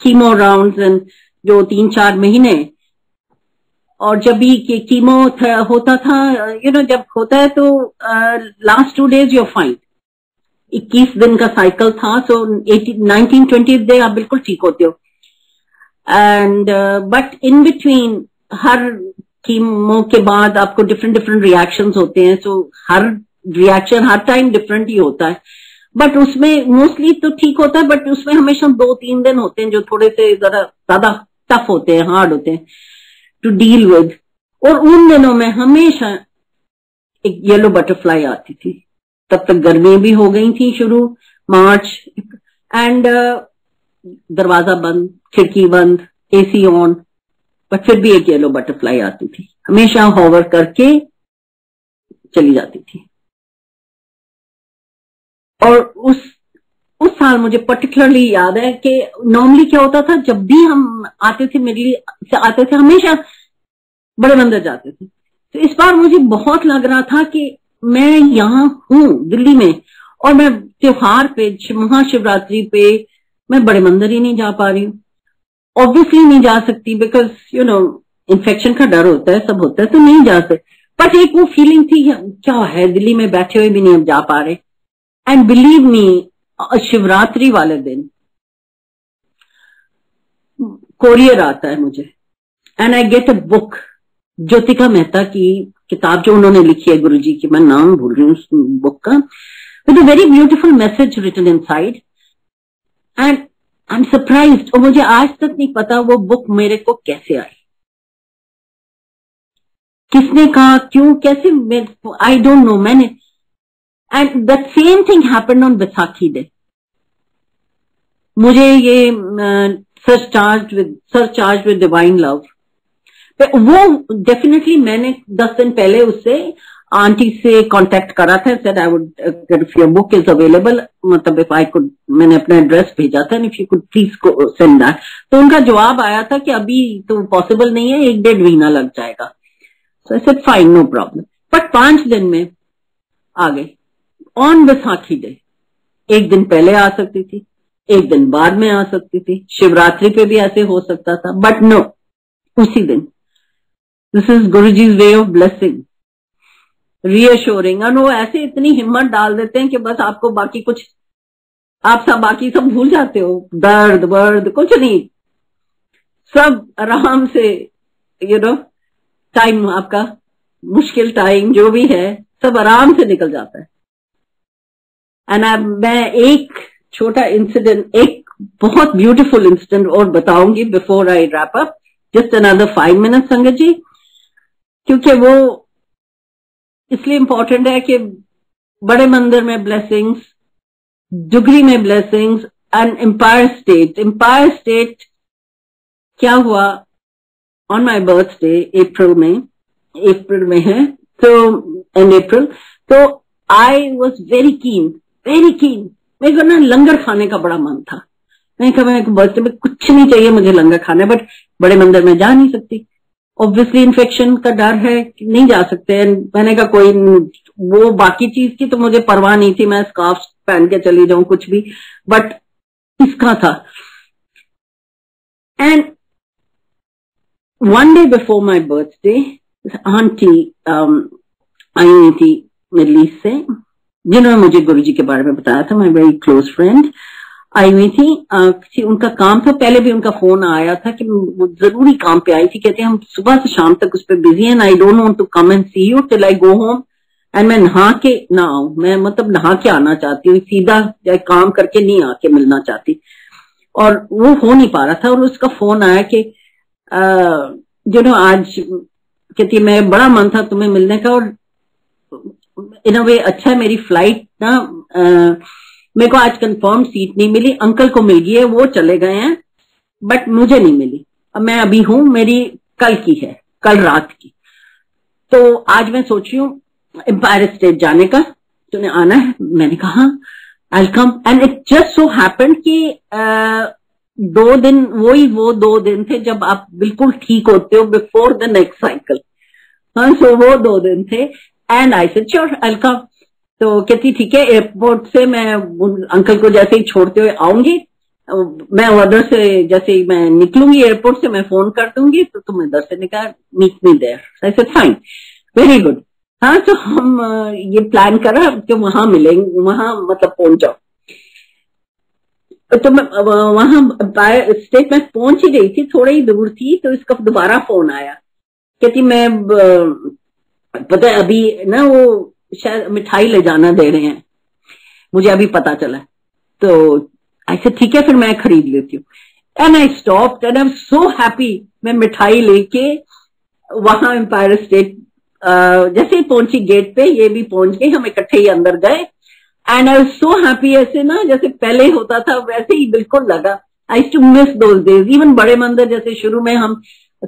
Speaker 1: chemo rounds and जो 3-4 महीने, और जब भी कीमो होता था, जब होता है तो लास्ट 2 days you're fine, 21 दिन का साइकिल था, सो 19-20 डे आप बिल्कुल ठीक होते हो। And but in between her chemo के बाद आपको डिफरेंट रिएक्शंस होते हैं, सो हर रिएक्शन हर टाइम डिफरेंट ही होता है, बट उसमें मोस्टली तो ठीक होता है, बट उसमें हमेशा 2-3 दिन होते हैं जो थोड़े से जरा ज्यादा टफ होते हैं, हार्ड होते हैं टू डील विद। और उन दिनों में हमेशा एक येलो बटरफ्लाई आती थी। तब तक गर्मी भी हो गई थी शुरू, मार्च, एंड दरवाजा बंद, खिड़की बंद, एसी ऑन, बट फिर भी एक येलो बटरफ्लाई आती थी, हमेशा होवर करके चली जाती थी। और उस साल मुझे पर्टिकुलरली याद है कि नॉर्मली क्या होता था, जब भी हम आते थे, मिडल से आते थे, हमेशा बड़े मंदिर जाते थे। तो इस बार मुझे बहुत लग रहा था कि मैं यहाँ हूँ दिल्ली में, और मैं त्योहार पे, महाशिवरात्रि पे मैं बड़े मंदिर ही नहीं जा पा रही हूँ। ऑब्वियसली नहीं जा सकती, बिकॉज इन्फेक्शन का डर होता है, सब होता है, तो नहीं जा सकते। बट एक वो फीलिंग थी, क्या है, दिल्ली में बैठे हुए भी नहीं अब जा पा रहे। एंड बिलीव मी, शिवरात्रि वाले दिन कोरियर आता है मुझे, and I get a book, Jyotika Mehta की किताब जो उन्होंने लिखी है गुरुजी की, मैं नाम भूल रही हूँ उस बुक का, with a very beautiful message written inside, and I am surprised. और मुझे आज तक नहीं पता वो बुक मेरे को कैसे आई, किसने कहा, क्यों, कैसे, आई डोंट नो। मैंने, and that same thing happened on Baisakhi day. मुझे ये सरचार्ज विद डिवाइन लव, वो डेफिनेटली मैंने 10 दिन पहले उससे आंटी से कांटेक्ट करा था, said I would, if your book is available, मतलब इफ आई कुड, मैंने अपना एड्रेस भेजा था, if you could please send that. तो उनका जवाब आया था कि अभी तो पॉसिबल नहीं है, 1-1.5 महीना लग जाएगा। So I said fine, no problem. But 5 दिन में आ गई, ऑन बैसाखी डे। 1 दिन पहले आ सकती थी, 1 दिन बाद में आ सकती थी, शिवरात्रि पे भी ऐसे हो सकता था, बट नो, उसी दिन। This is Guruji's way of blessing, reassuring. और वो ऐसे इतनी हिम्मत डाल देते हैं कि बस आपको बाकी कुछ, आप सब बाकी सब भूल जाते हो, दर्द वर्द कुछ नहीं, सब आराम से, टाइम आपका, मुश्किल टाइम जो भी है, सब आराम से निकल जाता है। एंड मैं एक छोटा इंसिडेंट, एक बहुत ब्यूटीफुल इंसिडेंट और बताऊंगी before I wrap up, just another 5 minute संगत जी, क्योंकि वो इसलिए इंपॉर्टेंट है कि बड़े मंदिर में ब्लेसिंग्स, जुगरी में ब्लेसिंग्स, एंड एम्पायर स्टेट क्या हुआ ऑन माय बर्थडे, अप्रैल में है, तो इन अप्रैल, तो आई वॉज वेरी कीन, मेरे को ना लंगर खाने का बड़ा मन था। मैंने कहा मेरे को बर्थडे में कुछ नहीं चाहिए, मुझे लंगर खाना है, बट बड़े मंदिर में जा नहीं सकती, ऑब्वियसली इन्फेक्शन का डर है, नहीं जा सकते। मैंने कहा कोई, वो बाकी चीज की तो मुझे परवाह नहीं थी, मैं स्कार्फ पहन के चली जाऊं कुछ भी, बट इसका था। And one day before my birthday, aunty आई हुई थी मिडल ईस्ट से, जिन्होंने मुझे गुरुजी के बारे में बताया था, my very close friend I हुई थी। उनका काम था, पहले भी उनका फोन आया था कि वो जरूरी काम पे आई थी, कहते हैं हम सुबह से शाम तक उस पर बिजी हैं, I don't want to come and see you till I go home, and मैं नहा के ना आऊं, मैं मतलब नहा के आना चाहती हूँ, सीधा काम करके नहीं आके मिलना चाहती। और वो हो नहीं पा रहा था, और उसका फोन आया कि आज कहती मैं, बड़ा मन था तुम्हें मिलने का, और इन अ वे अच्छा है, मेरी फ्लाइट ना मेरे को आज कंफर्म सीट नहीं मिली, अंकल को मिल गई है, वो चले गए हैं, बट मुझे नहीं मिली। अब मैं अभी हूं, मेरी कल की है, कल रात की। तो आज मैं सोच रही हूँ एम्पायर स्टेट जाने का, तूने आना है? मैंने कहा I come. And it just so happened कि 2 दिन, वो 2 दिन थे जब आप बिल्कुल ठीक होते हो बिफोर द नेक्स्ट साइकिल। हाँ, सो वो 2 दिन थे। And I said sure I come. तो कहती ठीक है, एयरपोर्ट से मैं अंकल को जैसे ही छोड़ते हुए आऊंगी, मैं उधर से जैसे ही मैं निकलूंगी एयरपोर्ट से, मैं फोन कर दूंगी, तो तुम इधर से निकाल meet me there. I said fine, very good. हाँ, तो हम ये प्लान करा कि वहां मिलेंगे, वहां मतलब पहुंच जाओ। तो मैं वहां स्टेट में पहुंच ही गई थी, थोड़ी ही दूर थी, तो इसका दोबारा फोन आया। कहती मैं पता है अभी ना वो शायद मिठाई ले जाना दे रहे हैं, मुझे अभी पता चला। तो ऐसे ठीक है, फिर मैं खरीद लेती हूँ। And I stopped and I am so happy. मैं मिठाई लेके वहां एम्पायर स्टेट जैसे ही पहुंची गेट पे, ये भी पहुंच गई, हम इकट्ठे ही अंदर गए। And I was so happy, ऐसे ना जैसे पहले होता था वैसे ही बिल्कुल लगा। I too miss those days. Even बड़े मंदिर जैसे शुरू में हम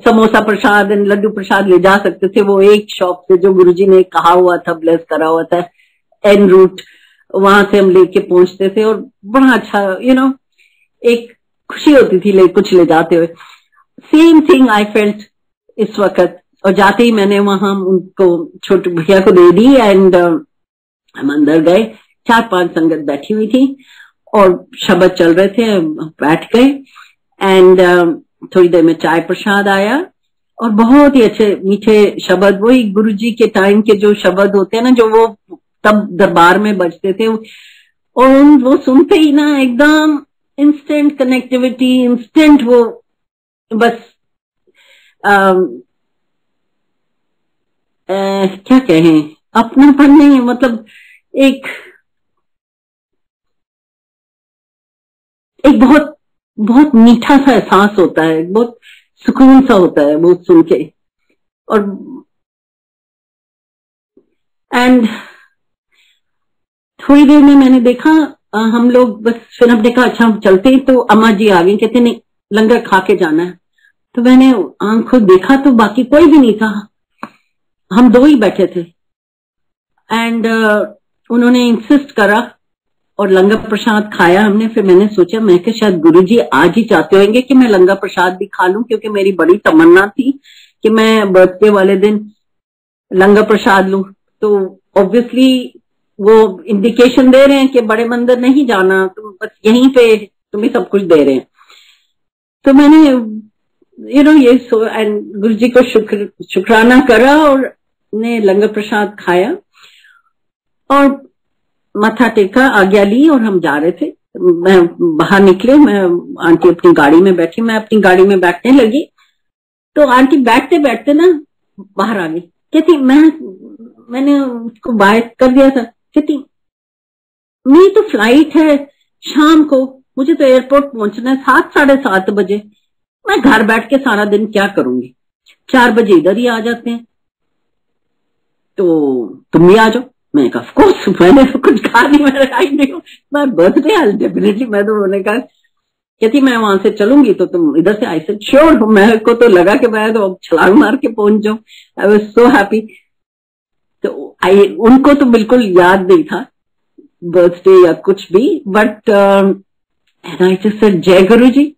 Speaker 1: समोसा प्रसाद एंड लड्डू प्रसाद ले जा सकते थे, वो एक शॉप से जो गुरुजी ने कहा हुआ था, ब्लेस करा हुआ था, एन रूट, वहां से हम लेके पहुंचते थे। और बड़ा अच्छा एक खुशी होती थी कुछ ले जाते हुए। सेम थिंग आई फेल्ट इस वक्त। और जाते ही मैंने वहां उनको छोटे भैया को दे दी एंड हम अंदर गए। 4-5 संगत बैठी हुई थी और शब्द चल रहे थे, बैठ गए। एंड थोड़ी देर में चाय प्रसाद आया और बहुत ही अच्छे मीठे शब्द, वही गुरुजी के टाइम के जो शब्द होते हैं ना, जो वो तब दरबार में बजते थे, और वो सुनते ही ना एकदम इंस्टेंट कनेक्टिविटी, इंस्टेंट वो बस क्या कहें, अपनापन नहीं, मतलब एक बहुत बहुत मीठा सा एहसास होता है, बहुत सुकून सा होता है वो सुन के। और एंड थोड़ी देर में मैंने देखा हम लोग बस, फिर हमने कहा अच्छा चलते हैं। तो अम्मा जी आ गई, कहते नहीं लंगर खा के जाना है। तो मैंने आंखों देखा तो बाकी कोई भी नहीं था, हम 2 ही बैठे थे। एंड उन्होंने इंसिस्ट करा और लंगर प्रसाद खाया हमने। फिर मैंने सोचा, मैं कि शायद गुरुजी आज ही चाहते होंगे कि मैं लंगर प्रसाद भी खा लूं, क्योंकि मेरी बड़ी तमन्ना थी कि मैं बर्थडे वाले दिन लंगर प्रसाद लूं। तो ऑब्वियसली वो इंडिकेशन दे रहे हैं कि बड़े मंदिर नहीं जाना, तुम बस यहीं पे तुम्हें सब कुछ दे रहे हैं। तो मैंने ये एंड गुरुजी को शुक्राना करा और ने लंगर प्रसाद खाया और माथा टेका, आज्ञा ली और हम जा रहे थे। मैं बाहर निकले, मैं आंटी अपनी गाड़ी में बैठी, मैं अपनी गाड़ी में बैठने लगी। तो आंटी बैठते बैठते ना बाहर आ गई। कहती मैंने उसको बाय कर दिया था। कहती मेरी तो फ्लाइट है शाम को, मुझे तो एयरपोर्ट पहुंचना है 7-7:30 बजे, मैं घर बैठ के सारा दिन क्या करूंगी, 4 बजे इधर ही आ जाते हैं, तो तुम भी आ जाओ। मैंने कहा ऑफकोर्स, मैंने तो कुछ कहा नहीं, मैंने आई नहीं हूँ, मैं बर्थडे आज डेफिनेटली। मैं तो उन्होंने कहा, कहती मैं वहां से चलूंगी तो तुम इधर से। आई सेड श्योर। मेरे को तो लगा कि मैं तो छलांग मार के पहुंच जाऊं। I was so happy. तो उनको तो बिल्कुल याद नहीं था बर्थडे या कुछ भी, बट आई जस्ट सेड जय गुरु जी।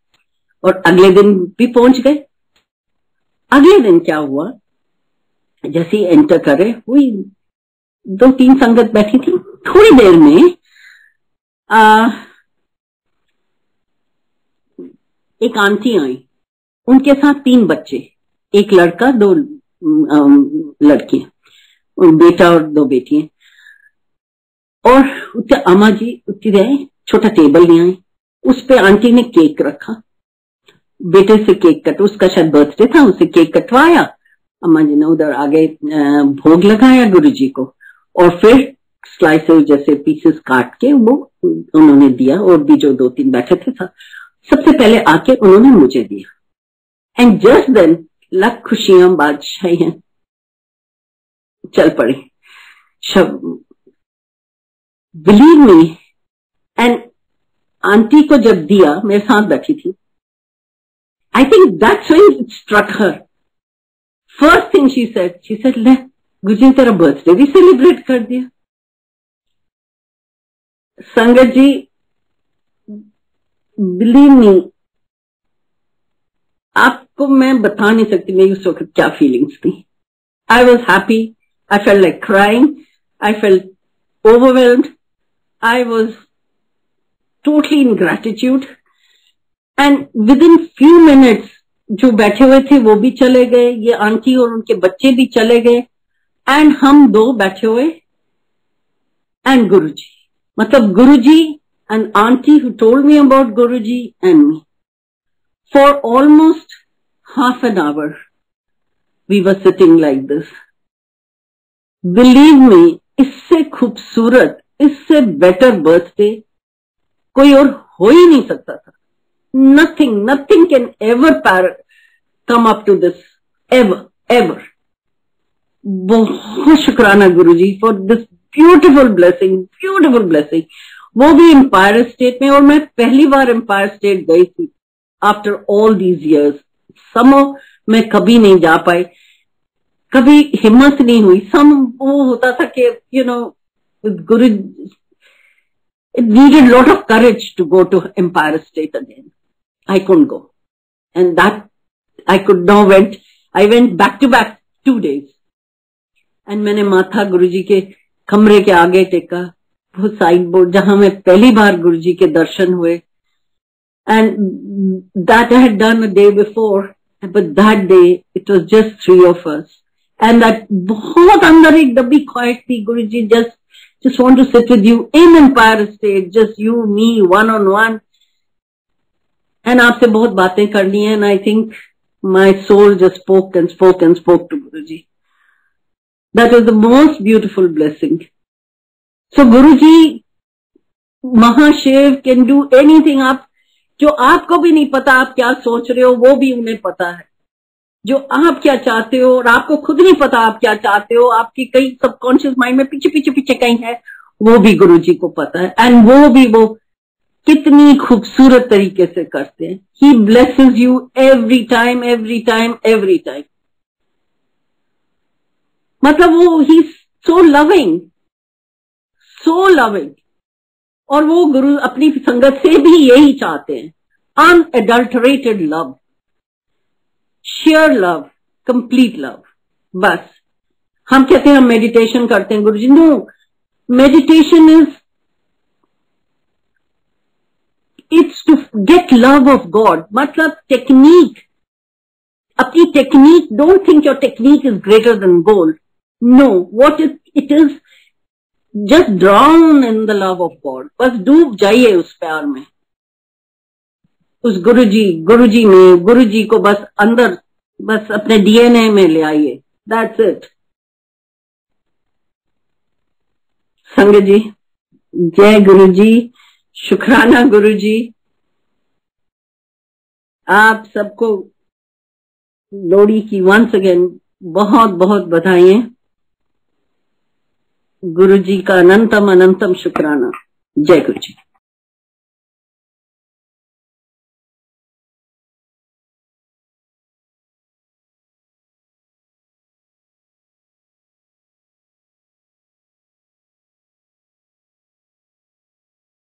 Speaker 1: और अगले दिन भी पहुंच गए। अगले दिन क्या हुआ, जैसे ही एंटर करे, वही 2-3 संगत बैठी थी। थोड़ी देर में एक आंटी आई, उनके साथ 3 बच्चे, एक लड़का 2 लड़कियां, बेटा और 2 बेटियां। और उसके अम्मा जी उठी गए, छोटा टेबल ले आए, उस पे आंटी ने केक रखा, बेटे से केक कट, उसका शायद बर्थडे था, उसे केक कटवाया। अम्मा जी ने उधर आगे भोग लगाया गुरुजी को, और फिर स्लाइसेस जैसे पीसेस काट के वो उन्होंने दिया। और भी जो 2-3 बैठे थे था, सबसे पहले आके उन्होंने मुझे दिया। एंड जस्ट देन लख खुशियां बादशाही चल पड़ी। बिलीव मी, एंड आंटी को जब दिया, मेरे साथ बैठी थी, I think that's when it struck her. First thing she said, ले गुरुजी तेरा बर्थडे भी सेलिब्रेट कर दिया. संगत जी, बिलीव मी, आपको मैं बता नहीं सकती मेरी उस वक्त क्या फीलिंग्स थी. I was happy, I felt like crying, I felt overwhelmed, I was totally in gratitude. And with in few minutes जो बैठे हुए थे वो भी चले गए, ये आंटी और उनके बच्चे भी चले गए, एंड हम दो बैठे हुए, एंड गुरुजी, मतलब गुरुजी and auntie who told me about Guruji and me. For almost half an hour, we were sitting like this. Believe me, इससे खूबसूरत, इससे better birthday कोई और हो ही नहीं सकता था. Nothing can ever come up to this, ever. बहुत शुक्राना गुरुजी for this beautiful blessing. वो भी एम्पायर स्टेट में, और मैं पहली बार एम्पायर स्टेट गई थी आफ्टर ऑल दीज इयर्स. समो मैं कभी नहीं जा पाई, कभी हिम्मत नहीं हुई. सम वो होता था कि गुरु, it needed lot of courage to go to Empire State again. I couldn't go, and that I could no went. I went back to back 2 days, एंड मैंने माथा गुरुजी के कमरे के आगे टेका, वो साइड बोर्ड जहां मैं पहली बार गुरुजी के दर्शन हुए. And that I had done a day before, but that day it was just 3 of us. And that बहुत अंदर एक डब्बी ख्वाहिश थी, गुरुजी just want to sit with you in Empire State, just you, me, one-on-one. And आपसे बहुत बातें करनी है. And I think my soul just spoke to Guruji. That was the most beautiful blessing. So Guruji, Mahashiv can do anything. आप जो आपको भी नहीं पता आप क्या सोच रहे हो, वो भी उन्हें पता है. जो आप क्या चाहते हो और आपको खुद नहीं पता आप क्या चाहते हो, आपकी कई सबकॉन्शियस माइंड में पीछे कहीं है, वो भी गुरुजी को पता है. एंड वो कितनी खूबसूरत तरीके से करते हैं. ही ब्लेसेस यू एवरी टाइम. मतलब वो ही सो लविंग. और वो गुरु अपनी संगत से भी यही चाहते हैं, unadulterated love, share love, complete love. बस हम कहते हैं हम मेडिटेशन करते हैं Guruji. No, meditation it's to get love of God. मतलब टेक्निक, अपनी technique, don't think your technique is greater than gold. No, what it is, just drown in the love of God. बस डूब जाइए उस प्यार में, उस गुरुजी में. गुरुजी को बस अंदर, बस अपने डीएनए में ले आइए. That's it. संगत जी, जय गुरुजी, शुक्राना गुरुजी. आप सबको लोहड़ी की वंस अगेन बहुत बहुत बधाइयां. गुरुजी का अनंतम शुक्राना. जय गुरुजी.